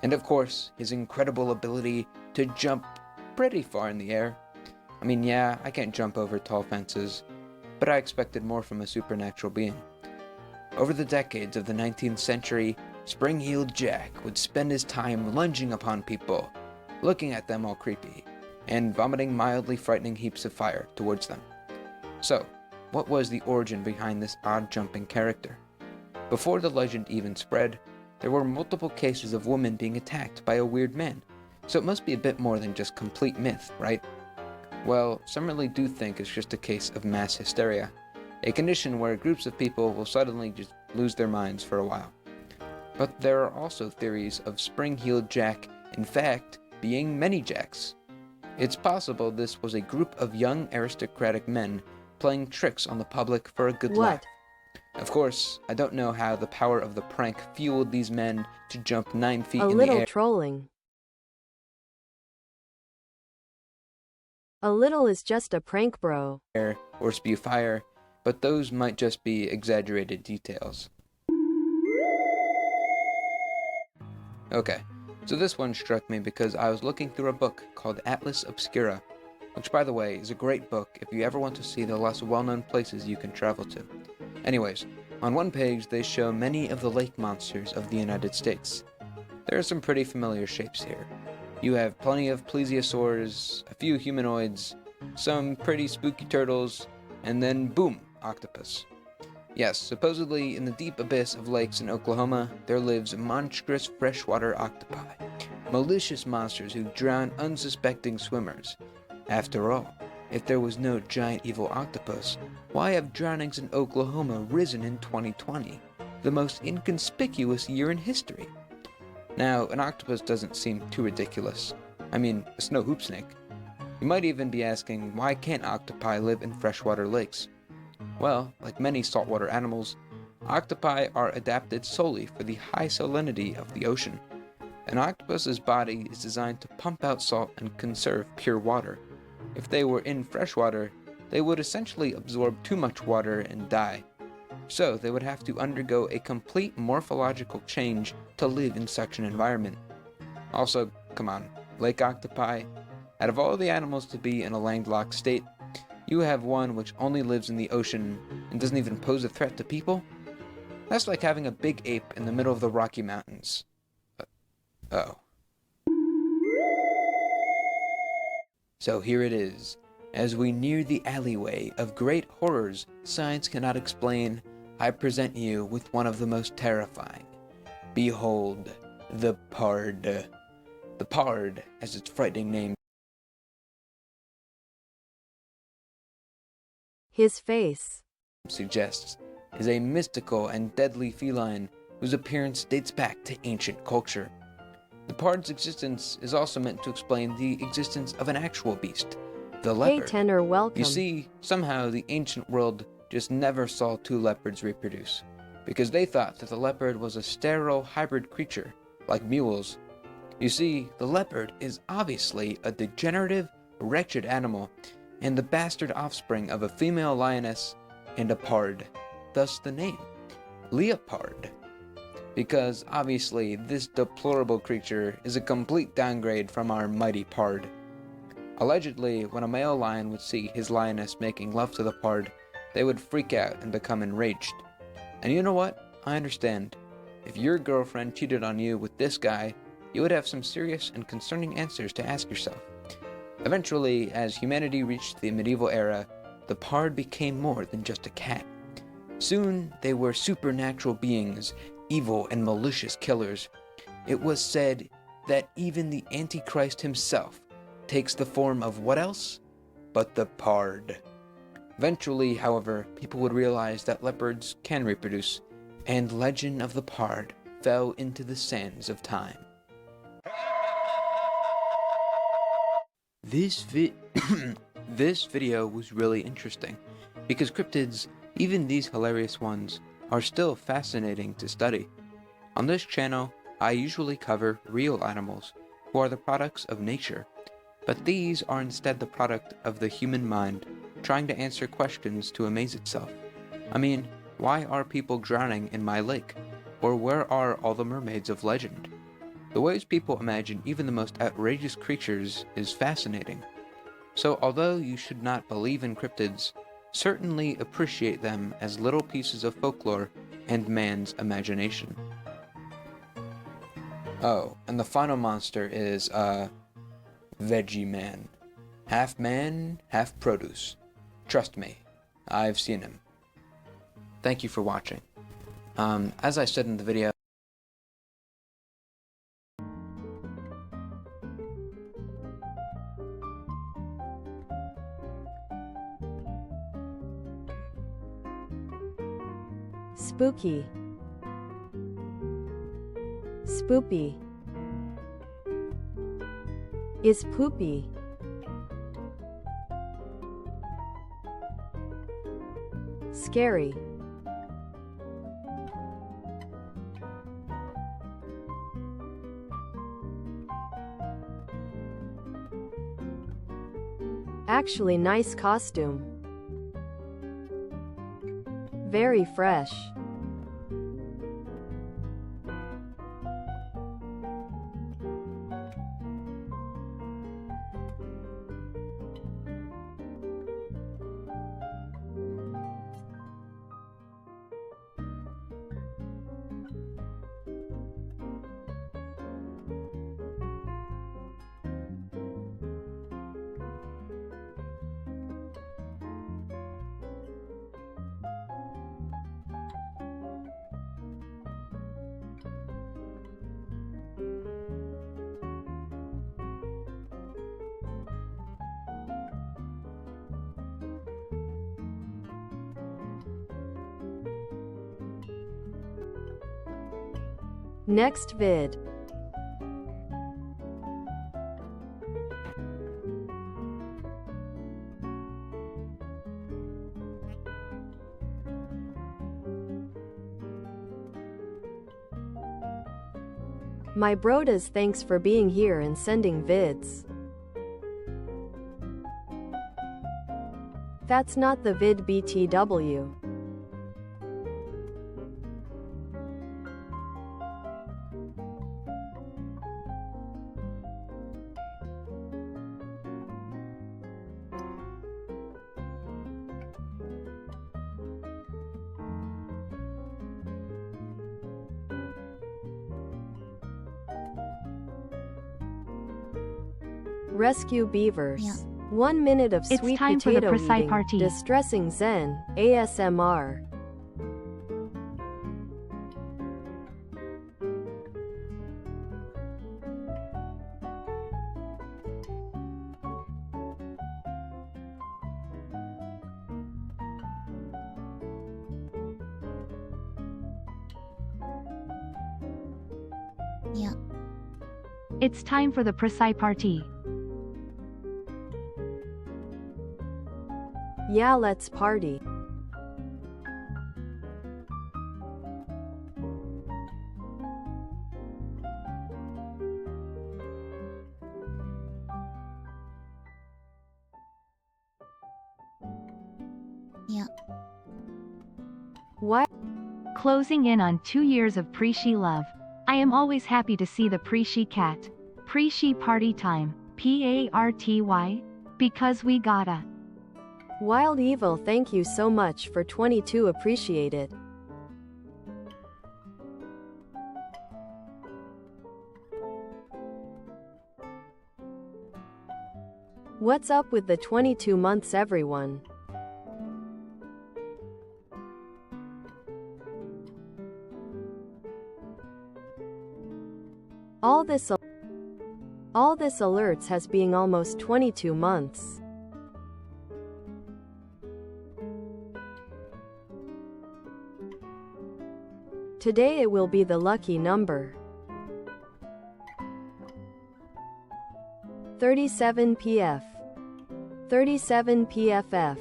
and of course, his incredible ability to jump pretty far in the air. I mean, yeah, I can't jump over tall fences, but I expected more from a supernatural being. Over the decades of the 19th century, Spring-Heeled Jack would spend his time lunging upon people, looking at them all creepy, and vomiting mildly frightening heaps of fire towards them. So, what was the origin behind this odd jumping character? Before the legend even spread, there were multiple cases of women being attacked by a weird man, so it must be a bit more than just complete myth, right? Well, some really do think it's just a case of mass hysteria, a condition where groups of people will suddenly just lose their minds for a while. But there are also theories of Spring-Heeled Jack, in fact, being many Jacks. It's possible this was a group of young aristocratic men playing tricks on the public for a good laugh. Of course, I don't know how the power of the prank fueled these men to jump 9 feet A in little the air. trolling. A little is just a prank, bro. Or spew fire, but those might just be exaggerated details. Okay, so this one struck me because I was looking through a book called Atlas Obscura, which, by the way, is a great book if you ever want to see the less well-known places you can travel to. Anyways, on one page they show many of the lake monsters of the United States. There are some pretty familiar shapes here. You have plenty of plesiosaurs, a few humanoids, some pretty spooky turtles, and then boom, octopus. Yes, supposedly in the deep abyss of lakes in Oklahoma, there lives monstrous freshwater octopi, malicious monsters who drown unsuspecting swimmers. After all, if there was no giant evil octopus, why have drownings in Oklahoma risen in 2020, the most inconspicuous year in history? Now, an octopus doesn't seem too ridiculous. I mean, a snow hoop snake. You might even be asking, why can't octopi live in freshwater lakes? Well, like many saltwater animals, octopi are adapted solely for the high salinity of the ocean. An octopus's body is designed to pump out salt and conserve pure water. If they were in freshwater, they would essentially absorb too much water and die. So they would have to undergo a complete morphological change to live in such an environment. Also, come on, lake octopi? Out of all the animals to be in a landlocked state, you have one which only lives in the ocean and doesn't even pose a threat to people? That's like having a big ape in the middle of the Rocky Mountains. Oh. So here it is. As we near the alleyway of great horrors science cannot explain, I present you with one of the most terrifying. Behold, the Pard. The Pard, as its frightening name His face suggests, is a mystical and deadly feline whose appearance dates back to ancient culture. The Pard's existence is also meant to explain the existence of an actual beast, the leopard. Hey Tenor, welcome. You see, somehow the ancient world just never saw two leopards reproduce, because they thought that the leopard was a sterile hybrid creature, like mules. You see, the leopard is obviously a degenerative, wretched animal, and the bastard offspring of a female lioness and a pard, thus the name, leopard. Because obviously this deplorable creature is a complete downgrade from our mighty pard. Allegedly, when a male lion would see his lioness making love to the pard, they would freak out and become enraged. And you know what? I understand. If your girlfriend cheated on you with this guy, you would have some serious and concerning answers to ask yourself. Eventually, as humanity reached the medieval era, the pard became more than just a cat. Soon, they were supernatural beings, evil and malicious killers. It was said that even the Antichrist himself takes the form of what else but the pard. Eventually, however, people would realize that leopards can reproduce, and legend of the pard fell into the sands of time. This video was really interesting, because cryptids, even these hilarious ones, are still fascinating to study. On this channel, I usually cover real animals, who are the products of nature, but these are instead the product of the human mind, trying to answer questions to amaze itself. I mean, why are people drowning in my lake? Or where are all the mermaids of legend? The ways people imagine even the most outrageous creatures is fascinating. So although you should not believe in cryptids, certainly appreciate them as little pieces of folklore and man's imagination. Oh, and the final monster is, Veggie Man. Half man, half produce. Trust me, I've seen him. Thank you for watching. As I said in the video, spooky. Spoopy. Is poopy. Scary. Actually nice costume. Very fresh. Next vid. My brodas, thanks for being here and sending vids. That's not the vid BTW. Rescue beavers. Yeah. 1 minute of It's sweet time for the potato eating. PrisciTV. Distressing Zen. ASMR. Yeah. It's time for the PrisciTV. Yeah, let's party. Yeah. Why? Closing in on 2 years of Prisci love. I am always happy to see the Prisci cat. Prisci party time. PARTY. Because we gotta. Wild Evil, thank you so much for 22, appreciate it. What's up with the 22 months, everyone? All this alerts has been almost 22 months. Today it will be the lucky number. 37 PF. 37 PFF.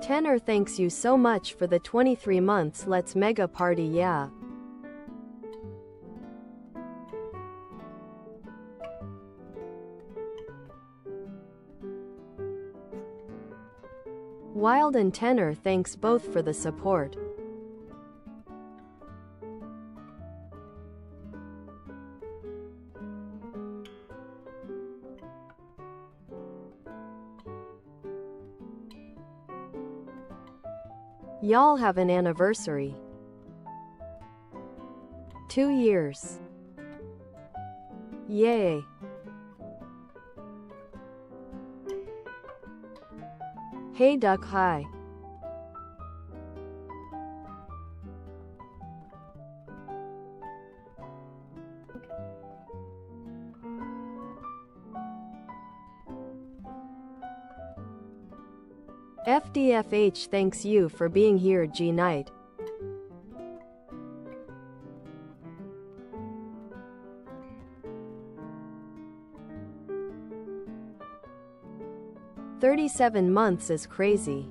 Tenor, thanks you so much for the 23 months. Let's mega party, yeah. Wild and Tenor, thanks both for the support. Y'all have an anniversary. 2 years. Yay. Hey Duck, hi. FDFH thanks you for being here, G Knight. $37 is crazy.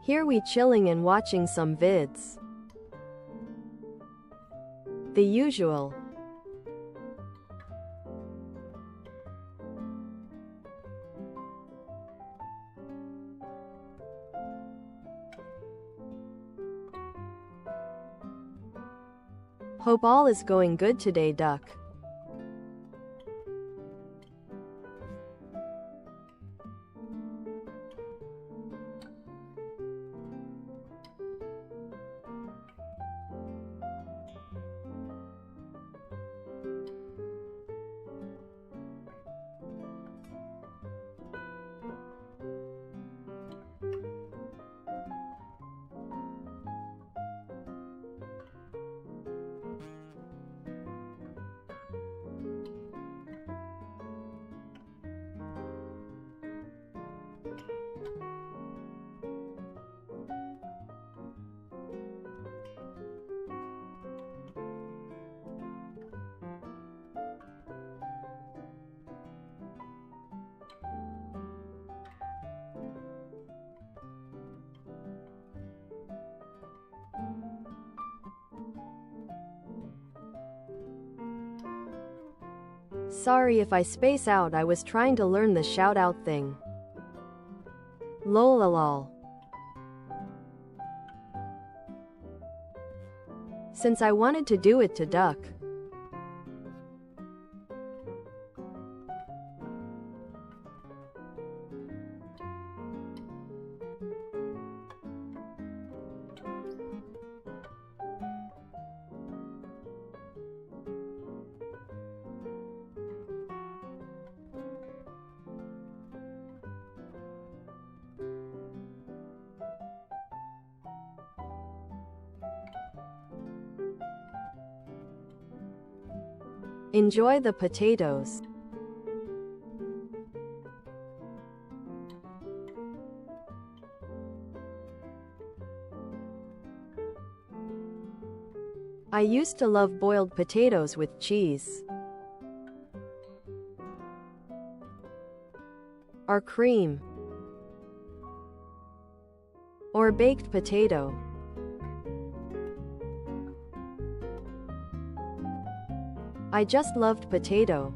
Here we chilling and watching some vids. The usual. Hope all is going good today, Duck. Sorry if I space out, I was trying to learn the shout out thing. Lol. Since I wanted to do it to Duck. Enjoy the potatoes. I used to love boiled potatoes with cheese. Or cream. Or baked potato. I just loved potato.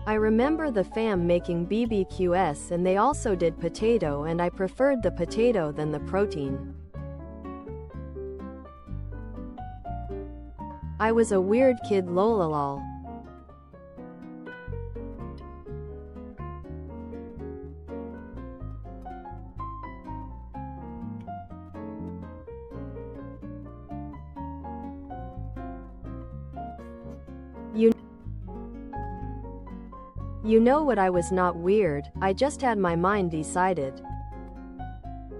I remember the fam making BBQs and they also did potato, and I preferred the potato than the protein. I was a weird kid, lololol. You know what, I was not weird, I just had my mind decided.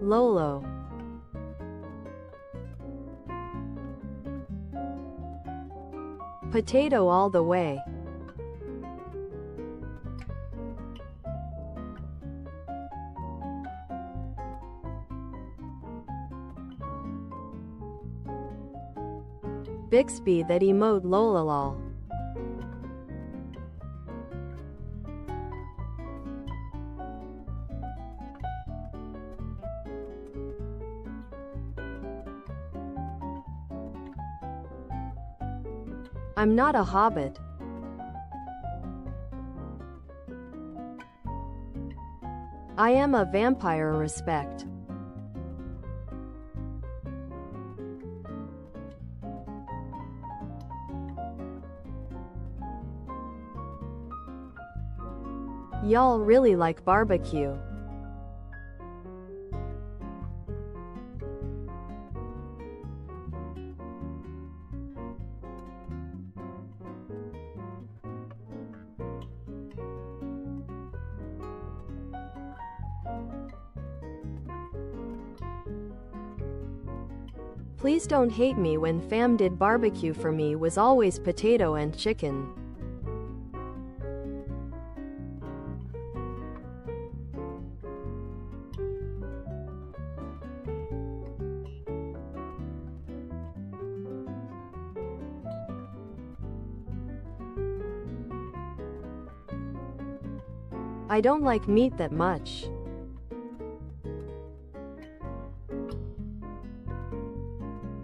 Lolo. Potato all the way. Bixby that emote, lololol. I'm not a hobbit. I am a vampire, respect. Y'all really like barbecue. Please don't hate me when fam did barbecue for me was always potato and chicken. I don't like meat that much.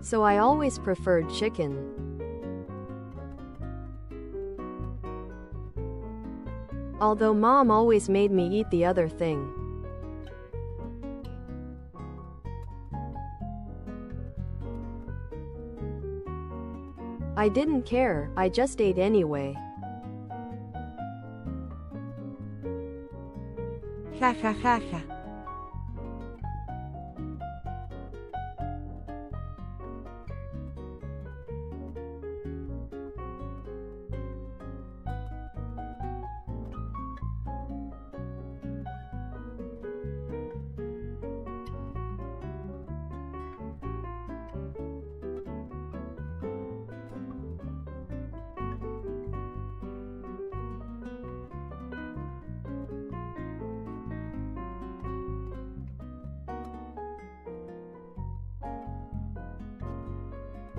So I always preferred chicken. Although mom always made me eat the other thing. I didn't care, I just ate anyway. Ja ja ja ja.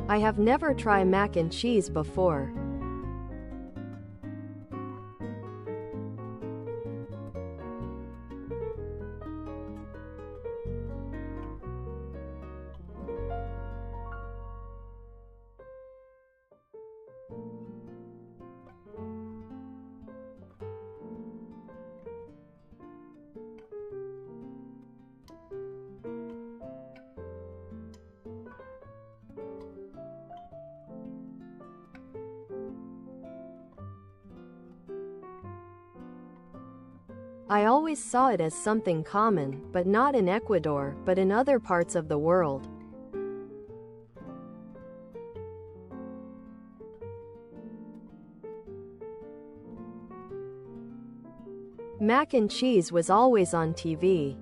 I have never tried mac and cheese before. I always saw it as something common, but not in Ecuador, but in other parts of the world. Mac and cheese was always on TV.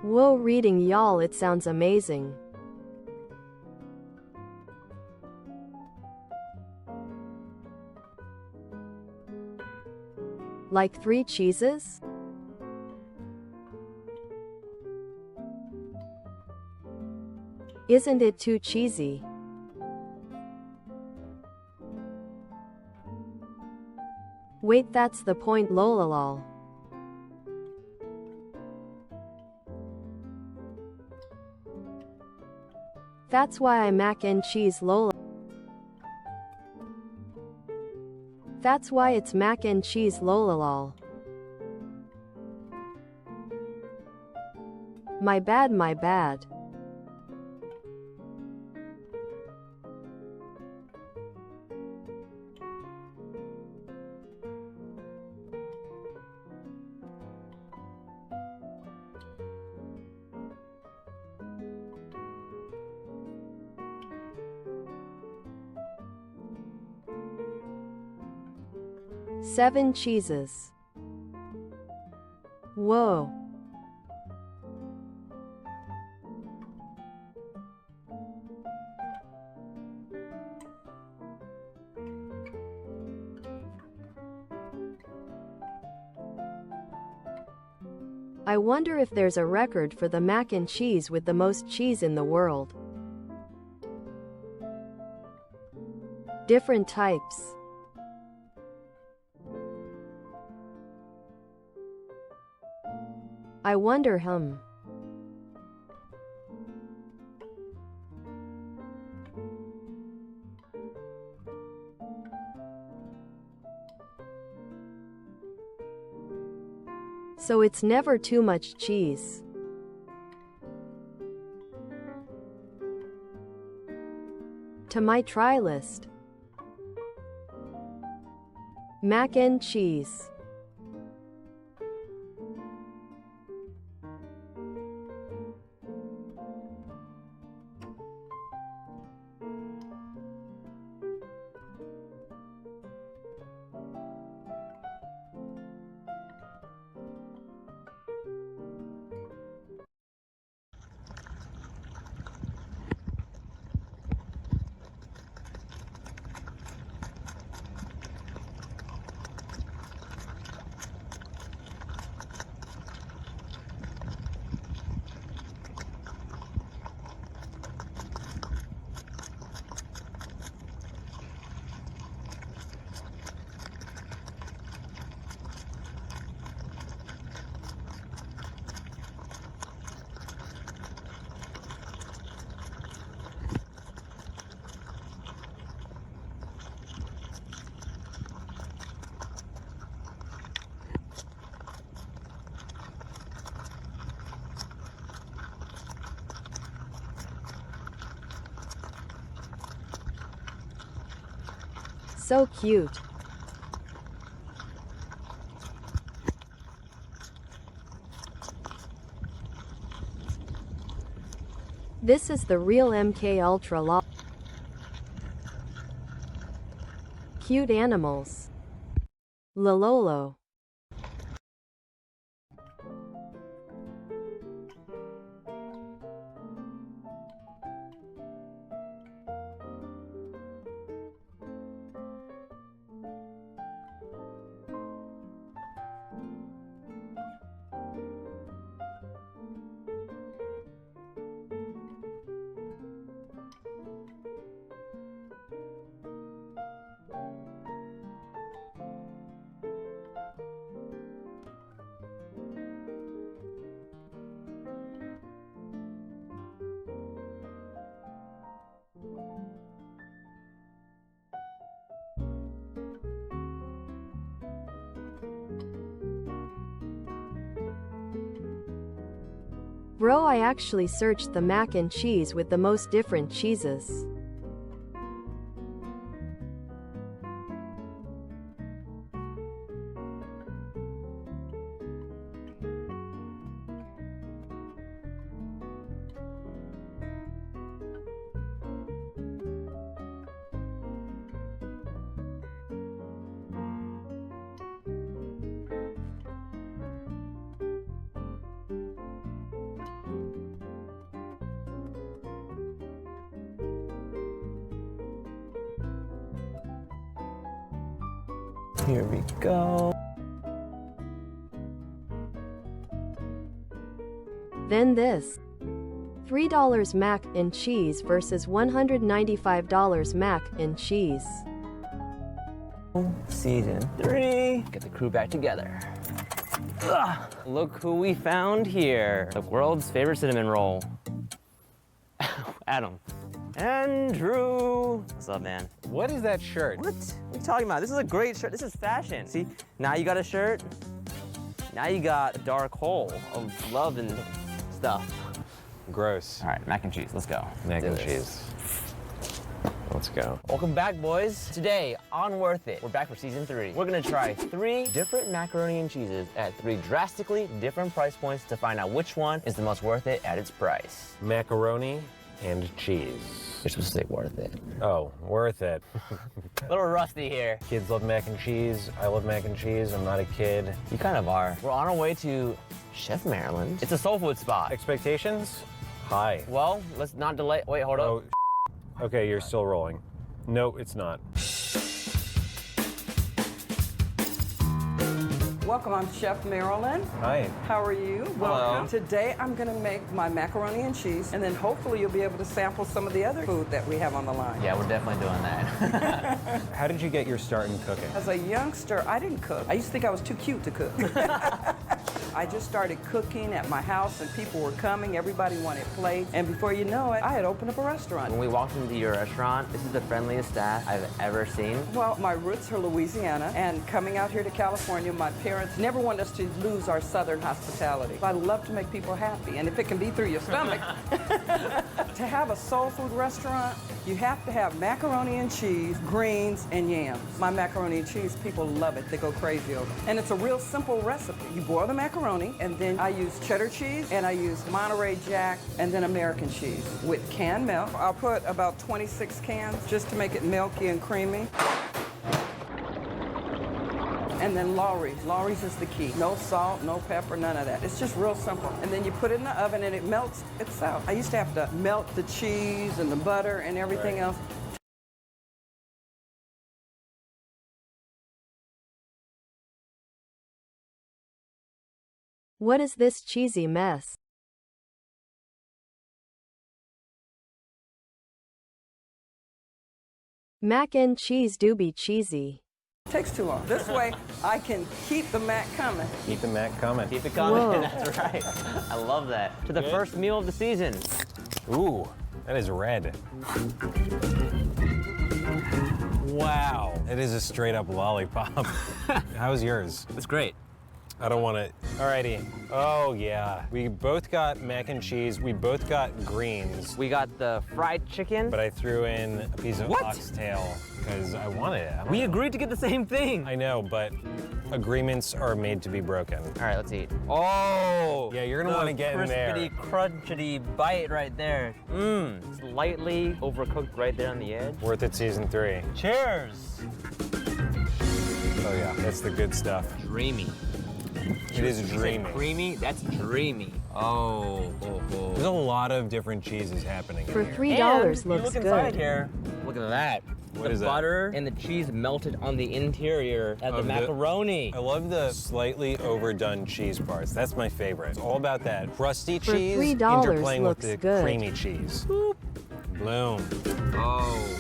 Whoa, reading y'all, it sounds amazing. Like 3 cheeses? Isn't it too cheesy? Wait, that's the point, lololol. That's why I mac and cheese lol. That's why it's mac and cheese lololol. My bad, my bad. Seven cheeses. Whoa. I wonder if there's a record for the mac and cheese with the most cheese in the world. Different types. I wonder, So it's never too much cheese. To my try list. Mac and cheese. So cute. This is the real MK Ultra Law. Cute animals. Lololo. Bro, I actually searched the mac and cheese with the most different cheeses. Here we go. Then this. $3 mac and cheese versus $195 mac and cheese. Season 3. Get the crew back together. Ugh, look who we found here. The world's favorite cinnamon roll. Adam. Andrew. What's up, man? What is that shirt? What? What are you talking about? This is a great shirt. This is fashion. See, now you got a shirt. Now you got a dark hole of love and stuff. Gross. All right, mac and cheese. Let's go. Mac and cheese. Let's go. Welcome back, boys. Today on Worth It, we're back for season 3. We're gonna try 3 different macaroni and cheeses at 3 drastically different price points to find out which one is the most worth it at its price. Macaroni and cheese. You're supposed to say worth it. Oh, worth it. A little rusty here. Kids love mac and cheese. I love mac and cheese. I'm not a kid. You kind of are. We're on our way to Chef Maryland. It's a soul food spot. Expectations? High. Well, let's not delay. Wait, hold up. Okay, you're still rolling. No, it's not. Welcome, I'm Chef Marilyn. Hi. How are you? Welcome. Today I'm gonna make my macaroni and cheese, and then hopefully you'll be able to sample some of the other food that we have on the line. Yeah, we're definitely doing that. How did you get your start in cooking? As a youngster, I didn't cook. I used to think I was too cute to cook. I just started cooking at my house and people were coming, everybody wanted plates, and before you know it, I had opened up a restaurant. When we walked into your restaurant, this is the friendliest staff I've ever seen. Well, my roots are Louisiana, and coming out here to California, my parents never wanted us to lose our Southern hospitality. I love to make people happy, and if it can be through your stomach. To have a soul food restaurant, you have to have macaroni and cheese, greens, and yams. My macaroni and cheese, people love it. They go crazy over it. And it's a real simple recipe. You boil the macaroni, and then I use cheddar cheese, and I use Monterey Jack, and then American cheese with canned milk. I'll put about 26 cans just to make it milky and creamy. And then Lawry's. Lawry's is the key. No salt, no pepper, none of that. It's just real simple. And then you put it in the oven and it melts itself. I used to have to melt the cheese and the butter and everything else. What is this cheesy mess? Mac and cheese do be cheesy. Takes too long. This way, I can keep the mac coming. Keep the mac coming. Keep it coming, Whoa. that's right. I love that. To the first meal of the season. Ooh, that is red. Wow, it is a straight up lollipop. How's yours? It's great. I don't want to. Alrighty. Oh yeah. We both got mac and cheese. We both got greens. We got the fried chicken. But I threw in a piece of What? oxtail because I wanted it. We agreed to get the same thing. I know, but agreements are made to be broken. All right, let's eat. Oh! Yeah, you're gonna want to get in there. Crispity, crunchy bite right there. Mmm. Slightly overcooked right there on the edge. Worth it, season 3. Cheers! Oh yeah, that's the good stuff. Dreamy. It is dreamy. Creamy? That's dreamy. Oh. There's a lot of different cheeses happening For in here. $3 And looks look inside good. here. Look at that. What the is that? butter and the cheese melted on the interior of the macaroni. I love the slightly overdone cheese parts. That's my favorite. It's all about that crusty For cheese $3 interplaying with looks the good. creamy cheese. Boop. Bloom. Oh.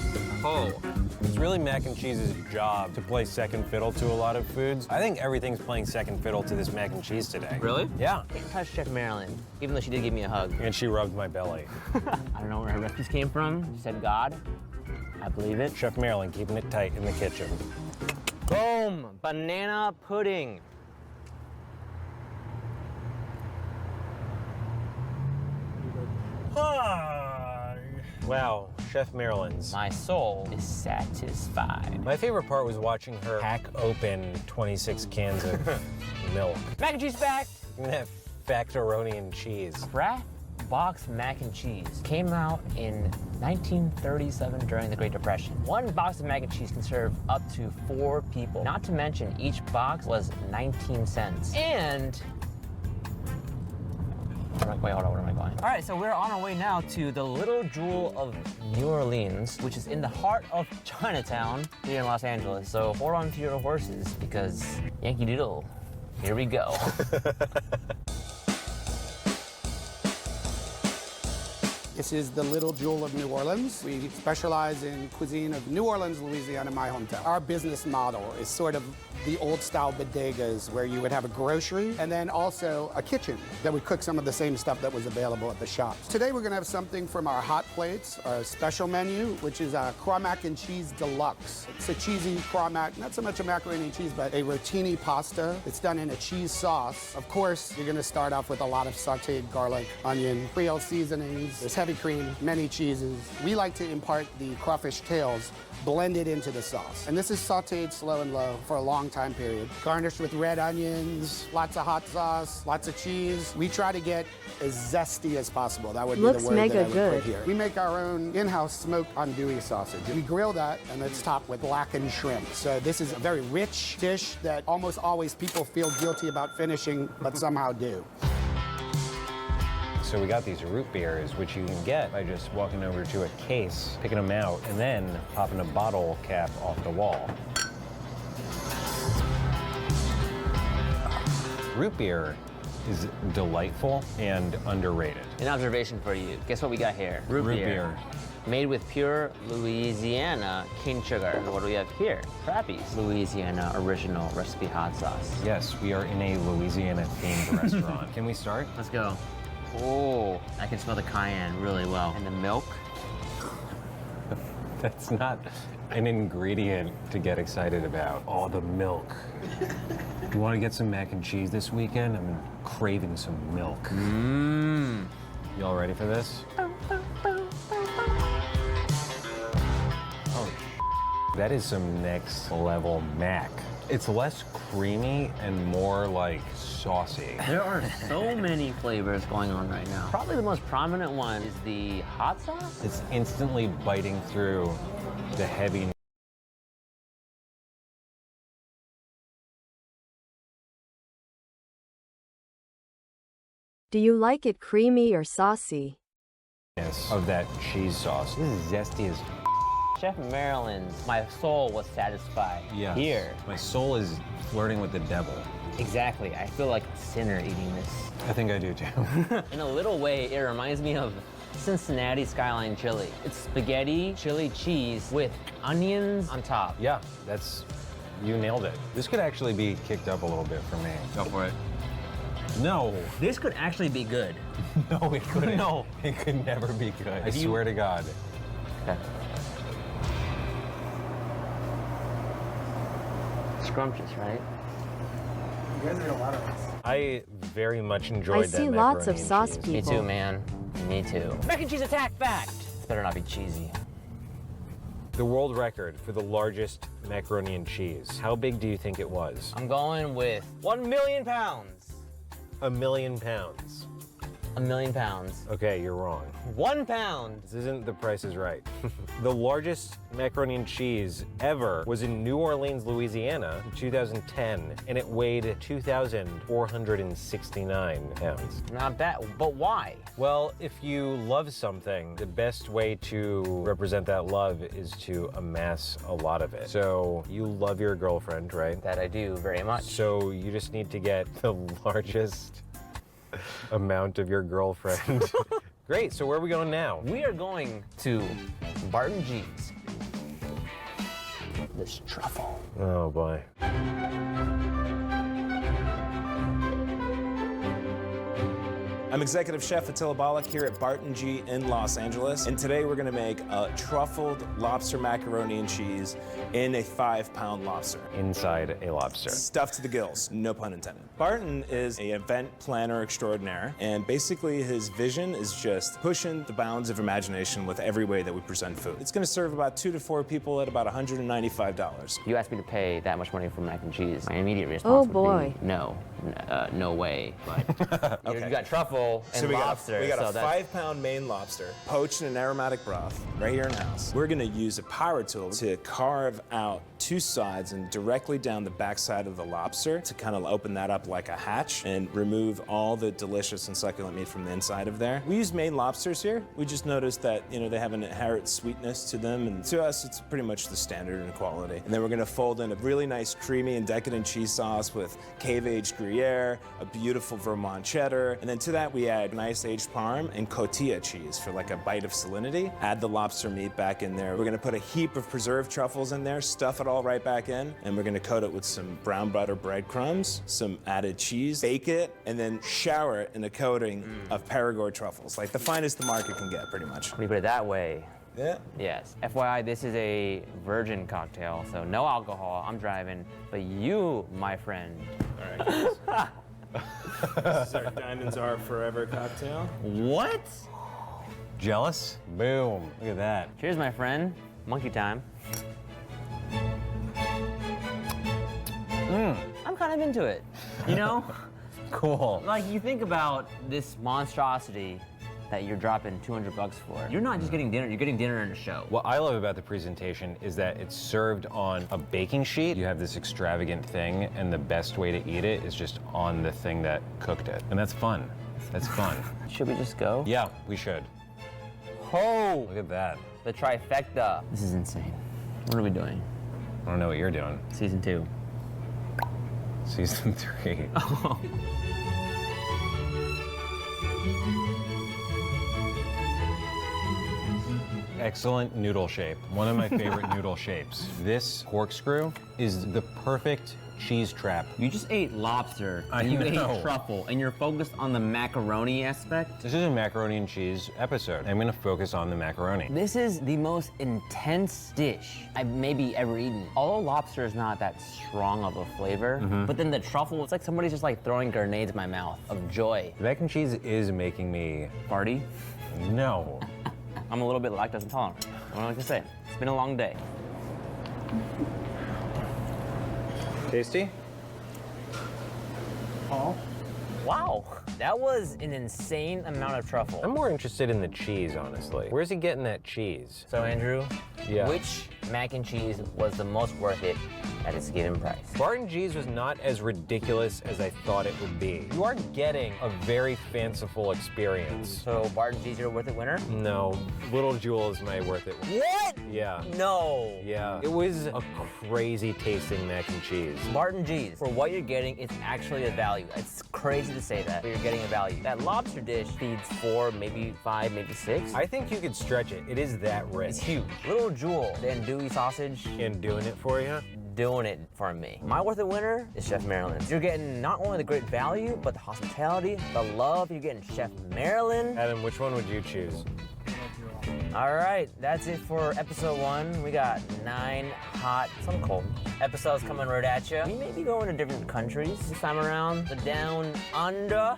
It's really mac and cheese's job to play second fiddle to a lot of foods. I think everything's playing second fiddle to this mac and cheese today. Really? Yeah. Can't touch Chef Marilyn, even though she did give me a hug. And she rubbed my belly. I don't know where her recipes came from. She said God. I believe it. Chef Marilyn keeping it tight in the kitchen. Boom! Banana pudding. Wow, Chef Marilyn's. My soul is satisfied. My favorite part was watching her hack open 26 cans of milk. Mac and cheese fact! And that factoroni and cheese. Kraft box mac and cheese came out in 1937 during the Great Depression. One box of mac and cheese can serve up to 4 people. Not to mention, each box was 19 cents. And wait, hold on, where am I going? All right, so we're on our way now to the Little Jewel of New Orleans, which is in the heart of Chinatown here in Los Angeles. So hold on to your horses because Yankee Doodle, here we go. This is the Little Jewel of New Orleans. We specialize in cuisine of New Orleans, Louisiana, my hometown. Our business model is sort of the old-style bodegas where you would have a grocery and then also a kitchen that would cook some of the same stuff that was available at the shops. Today we're gonna have something from our hot plates, our special menu, which is a craw mac and cheese deluxe. It's a cheesy craw mac, not so much a macaroni and cheese, but a rotini pasta. It's done in a cheese sauce. Of course, you're gonna start off with a lot of sauteed garlic, onion, Creole seasonings. There's heavy cream, many cheeses. We like to impart the crawfish tails blended into the sauce. And this is sauteed slow and low for a long time period. Garnished with red onions, lots of hot sauce, lots of cheese. We try to get as zesty as possible. That would Looks be the word mega that I would good. put here. We make our own in-house smoked andouille sausage. We grill that and it's topped with blackened shrimp. So this is a very rich dish that almost always people feel guilty about finishing, but somehow do. So we got these root beers, which you can get by just walking over to a case, picking them out, and then popping a bottle cap off the wall. Root beer is delightful and underrated. An observation for you. Guess what we got here? Root beer. Made with pure Louisiana cane sugar. And what do we have here? Frappy's Louisiana original recipe hot sauce. Yes, we are in a Louisiana-themed restaurant. Can we start? Let's go. Oh, I can smell the cayenne really well. And the milk. That's not an ingredient to get excited about. Oh, the milk. You want to get some mac and cheese this weekend? I'm craving some milk. Mmm. You all ready for this? Oh, that is some next level mac. It's less creamy and more like saucy. There are so many flavors going on right now. Probably the most prominent one is the hot sauce. It's instantly biting through the heavy. Do you like it creamy or saucy? Of that cheese sauce. This is zesty as Chef Maryland's, my soul was satisfied. yeah. Here. My soul is flirting with the devil. Exactly. I feel like a sinner eating this. I think I do too. In a little way, it reminds me of Cincinnati Skyline chili. It's spaghetti, chili cheese with onions on top. Yeah, you nailed it. This could actually be kicked up a little bit for me. Go for it. No. This could actually be good. No, it couldn't. No. It could never be good. I swear to God. Okay. Scrumptious, right? You guys are a lot of us. I very much enjoyed that. I see lots of macaroni and sauce cheese. people. Me too, man. Me too. Mac and cheese attack fact! This better not be cheesy. The world record for the largest macaroni and cheese. How big do you think it was? I'm going with 1 million pounds. 1 million pounds. 1 million pounds. Okay, you're wrong. 1 pound. This isn't The Price is Right. The largest macaroni and cheese ever was in New Orleans, Louisiana in 2010, and it weighed 2,469 pounds. Not bad, but why? Well, if you love something, the best way to represent that love is to amass a lot of it. So you love your girlfriend, right? That I do very much. So you just need to get the largest amount of your girlfriend. Great, so where are we going now? We are going to Barton G's. This truffle. Oh boy. I'm Executive Chef Attila Balak here at Barton G in Los Angeles, and today we're gonna make a truffled lobster macaroni and cheese in a 5-pound lobster. Inside a lobster. Stuffed to the gills, no pun intended. Barton is an event planner extraordinaire, and basically his vision is just pushing the bounds of imagination with every way that we present food. It's gonna serve about 2 to 4 people at about $195. You asked me to pay that much money for mac and cheese. My immediate response would be no, no way. But Okay. you got truffle and lobster. We got so a 5-pound Maine lobster, poached in an aromatic broth, right here in house. We're gonna use a power tool to carve out 2 sides and directly down the backside of the lobster to kind of open that up like a hatch and remove all the delicious and succulent meat from the inside of there. We use Maine lobsters here. We just noticed that, you know, they have an inherent sweetness to them, and to us, it's pretty much the standard in quality. And then we're gonna fold in a really nice creamy and decadent cheese sauce with cave-aged Gruyere, a beautiful Vermont cheddar, and then to that we add nice aged Parm and cotija cheese for like a bite of salinity. Add the lobster meat back in there. We're gonna put a heap of preserved truffles in there, stuff it all right back in, and we're gonna coat it with some brown butter breadcrumbs, some added cheese, bake it, and then shower it in a coating of Perigord truffles, like the finest the market can get, pretty much. When you put it that way. Yeah. Yes. FYI, this is a virgin cocktail, so no alcohol. I'm driving, but you, my friend. All right, guys. This is our Diamonds Are Forever cocktail. What? Jealous? Boom. Look at that. Cheers, my friend. Monkey time. I'm kind of into it, you know? Cool. Like, you think about this monstrosity that you're dropping $200 for. You're not just getting dinner, you're getting dinner and a show. What I love about the presentation is that it's served on a baking sheet. You have this extravagant thing, and the best way to eat it is just on the thing that cooked it. And that's fun. That's fun. Should we just go? Yeah, we should. Oh! Look at that. The trifecta. This is insane. What are we doing? I don't know what you're doing. Season 2. Season 3. Oh. Excellent noodle shape. One of my favorite noodle shapes. This corkscrew is the perfect cheese trap. You just ate lobster, I you know. ate truffle, and you're focused on the macaroni aspect. This is a macaroni and cheese episode. I'm gonna focus on the macaroni. This is the most intense dish I've maybe ever eaten. Although lobster is not that strong of a flavor, but then the truffle, it's like somebody's just like throwing grenades in my mouth of joy. The mac and cheese is making me... Party? No. I'm a little bit lactose intolerant. What do I like to say? It's been a long day. Tasty? Oh. Wow, that was an insane amount of truffle. I'm more interested in the cheese, honestly. Where's he getting that cheese? So Andrew, Yeah. which mac and cheese was the most worth it at its given price? Barton G's was not as ridiculous as I thought it would be. You are getting a very fanciful experience. So Barton G's your worth it winner? No, Little Jewel is my worth it winner. What? Yeah. No. Yeah. It was a crazy tasting mac and cheese. Barton G's, for what you're getting, it's actually a value. It's crazy to say that, but you're getting a value. That lobster dish feeds 4, maybe 5, maybe 6. I think you could stretch it. It is that rich. It's huge. Little Jewel, the andouille sausage. And doing it for you? Doing it for me. My worth it winner is Chef Maryland's. You're getting not only the great value, but the hospitality, the love. You're getting Chef Maryland. Adam, which one would you choose? All right, that's it for episode 1. We got 9 hot, some cold episodes coming right at you. We may be going to different countries this time around. The down under.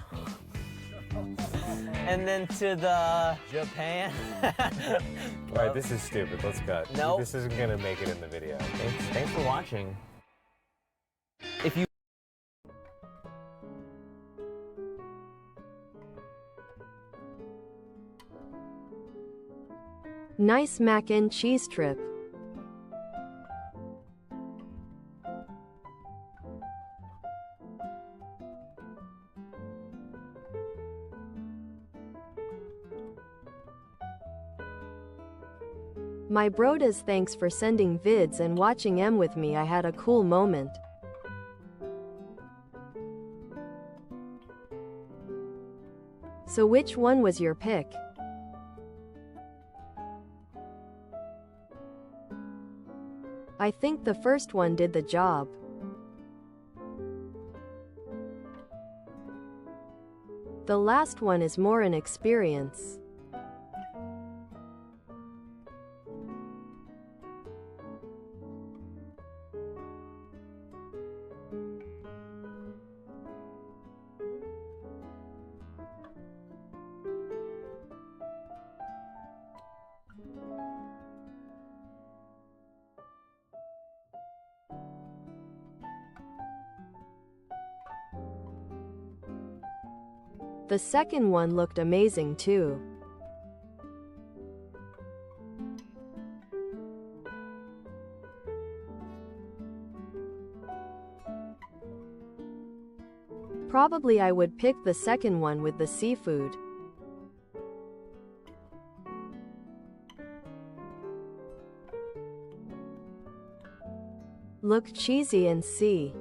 And then to the Japan. All right, this is stupid. Let's cut. Nope. This isn't gonna make it in the video. Thanks for watching. If you Nice mac and cheese trip. My brodas, thanks for sending vids and watching M with me. I had a cool moment. So which one was your pick? I think the first one did the job. The last one is more an experience. The second one looked amazing too. Probably I would pick the second one with the seafood. Look cheesy and see.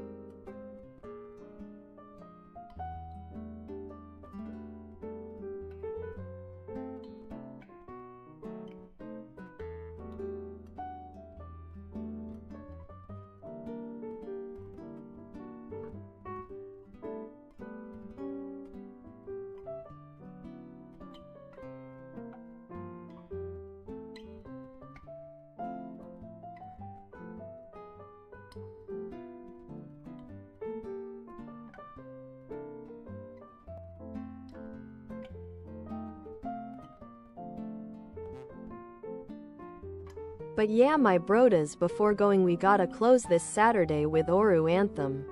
But yeah, my brodas, before going we gotta close this Saturday with Awoooooo anthem.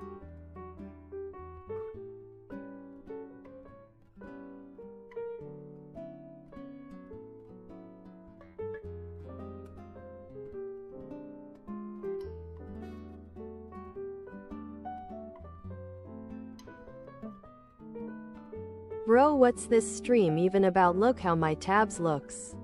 Bro, what's this stream even about? Look how my tabs looks.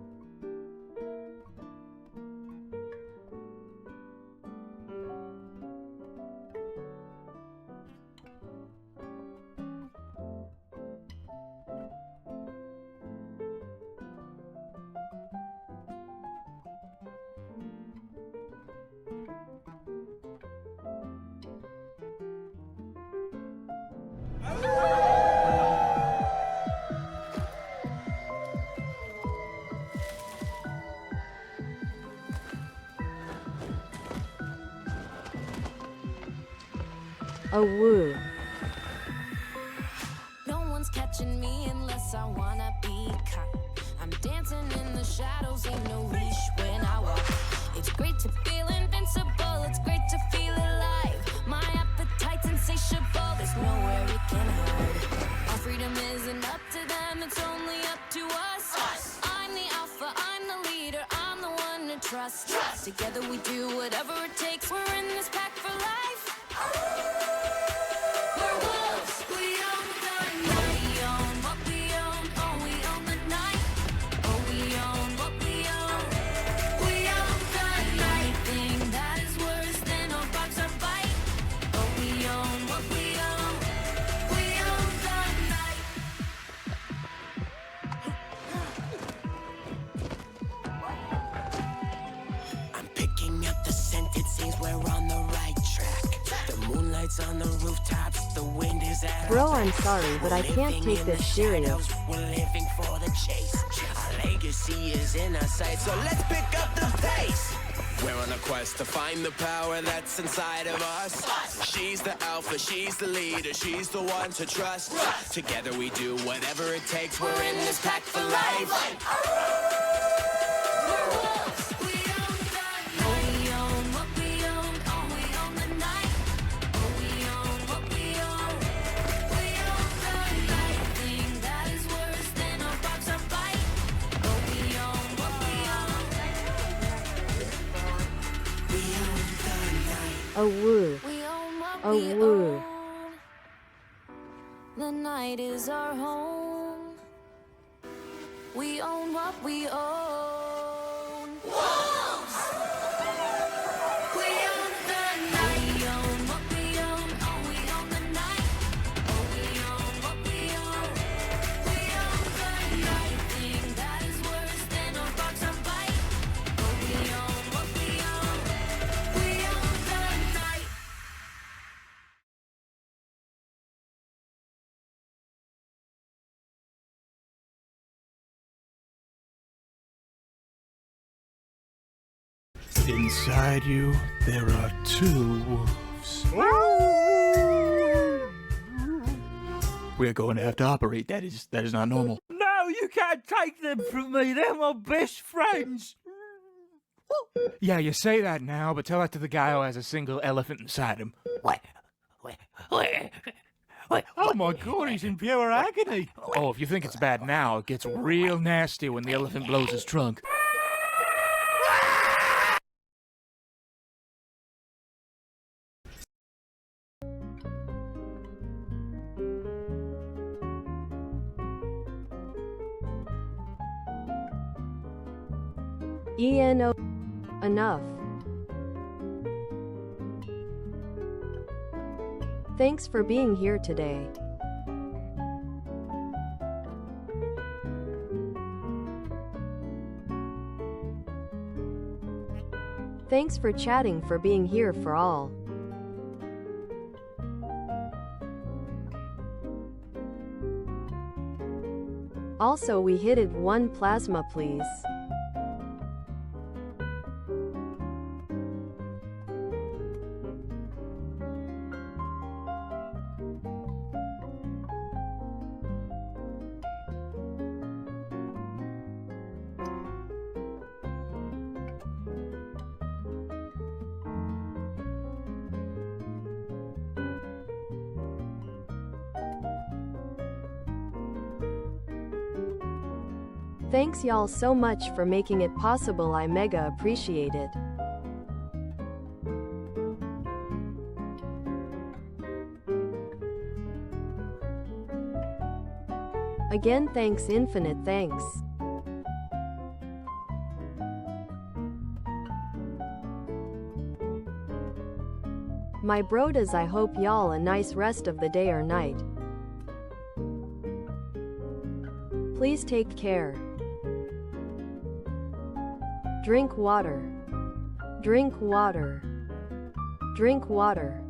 Awoooooo. No one's catching me unless I wanna be caught. I'm dancing in the shadows, ain't no leash when I walk. It's great to feel invincible, it's great to feel alive. My appetite's insatiable, there's nowhere it can hide. Our freedom isn't up to them, it's only up to us. I'm the alpha, I'm the leader, I'm the one to trust. Together we do whatever it takes, we're in this pack for life. We're wolves, we own the night. We own what we own, oh we own the night. Oh we own what we own. We own the night, thing that is worse than a boxer bite. Oh we own what we own. We own the night. I'm picking up the scent, it seems we're on the right track. The moonlight's on the rooftops, the wind is at Bro, our I'm backs. sorry, but I We're can't living take in this the serious. shadows, we're living for the chase. Our legacy is in our sight, so let's pick up the pace. We're on a quest to find the power that's inside of us. She's the alpha, she's the leader, she's the one to trust. Together we do whatever it takes, we're in this pack for life. We're wolves, we own the night. We own what we own, oh we own the night. Oh we own what we own. We own the night, thing that is worse than a boxer bite. Oh we own what we own. We own the night. Awoooooo. We own what we Awoooooo. own. The night is our home. We own what we own. Wolves! We own the night. We own what we own. Oh, we own the night. Oh, we own what we own. We own the night. Thing that is worse than a boxer bite. Oh, we own what we own. We own the night. Inside you, there are two wolves. We're going to have to operate. That is not normal. No, you can't take them from me. They're my best friends. Yeah, you say that now, but tell that to the guy who has a single elephant inside him. Oh my god, he's in pure agony. Oh, if you think it's bad now, it gets real nasty when the elephant blows his trunk. ENO. Enough. Thanks for being here today. Thanks for chatting, for being here for all. Also, we hit it 1 plasma, please. Thanks y'all so much for making it possible. I mega appreciate it. Again, thanks, infinite thanks. My brodas, I hope y'all a nice rest of the day or night. Please take care. Drink water. Drink water. Drink water.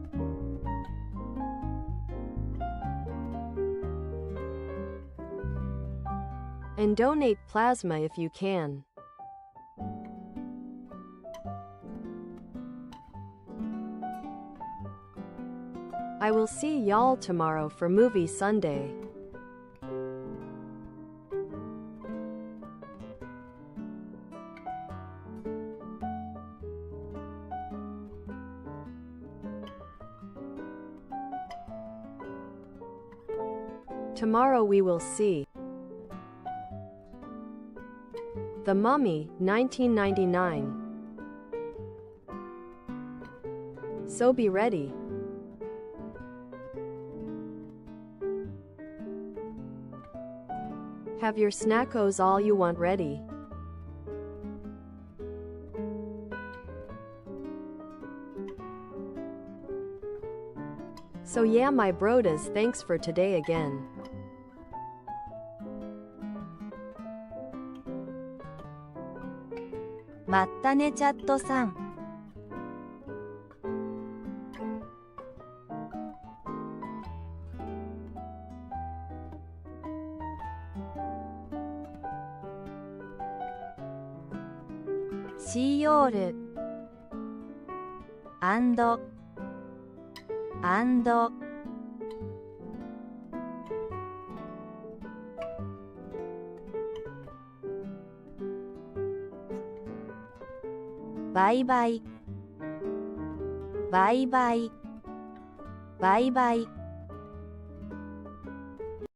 And donate plasma if you can. I will see y'all tomorrow for movie Sunday. Tomorrow we will see The Mummy, 1999. So be ready. Have your snackos all you want ready. So yeah my brodas, thanks for today again. 맞다네 잣도상. 시요르 안더 바이바이 바이바이 바이바이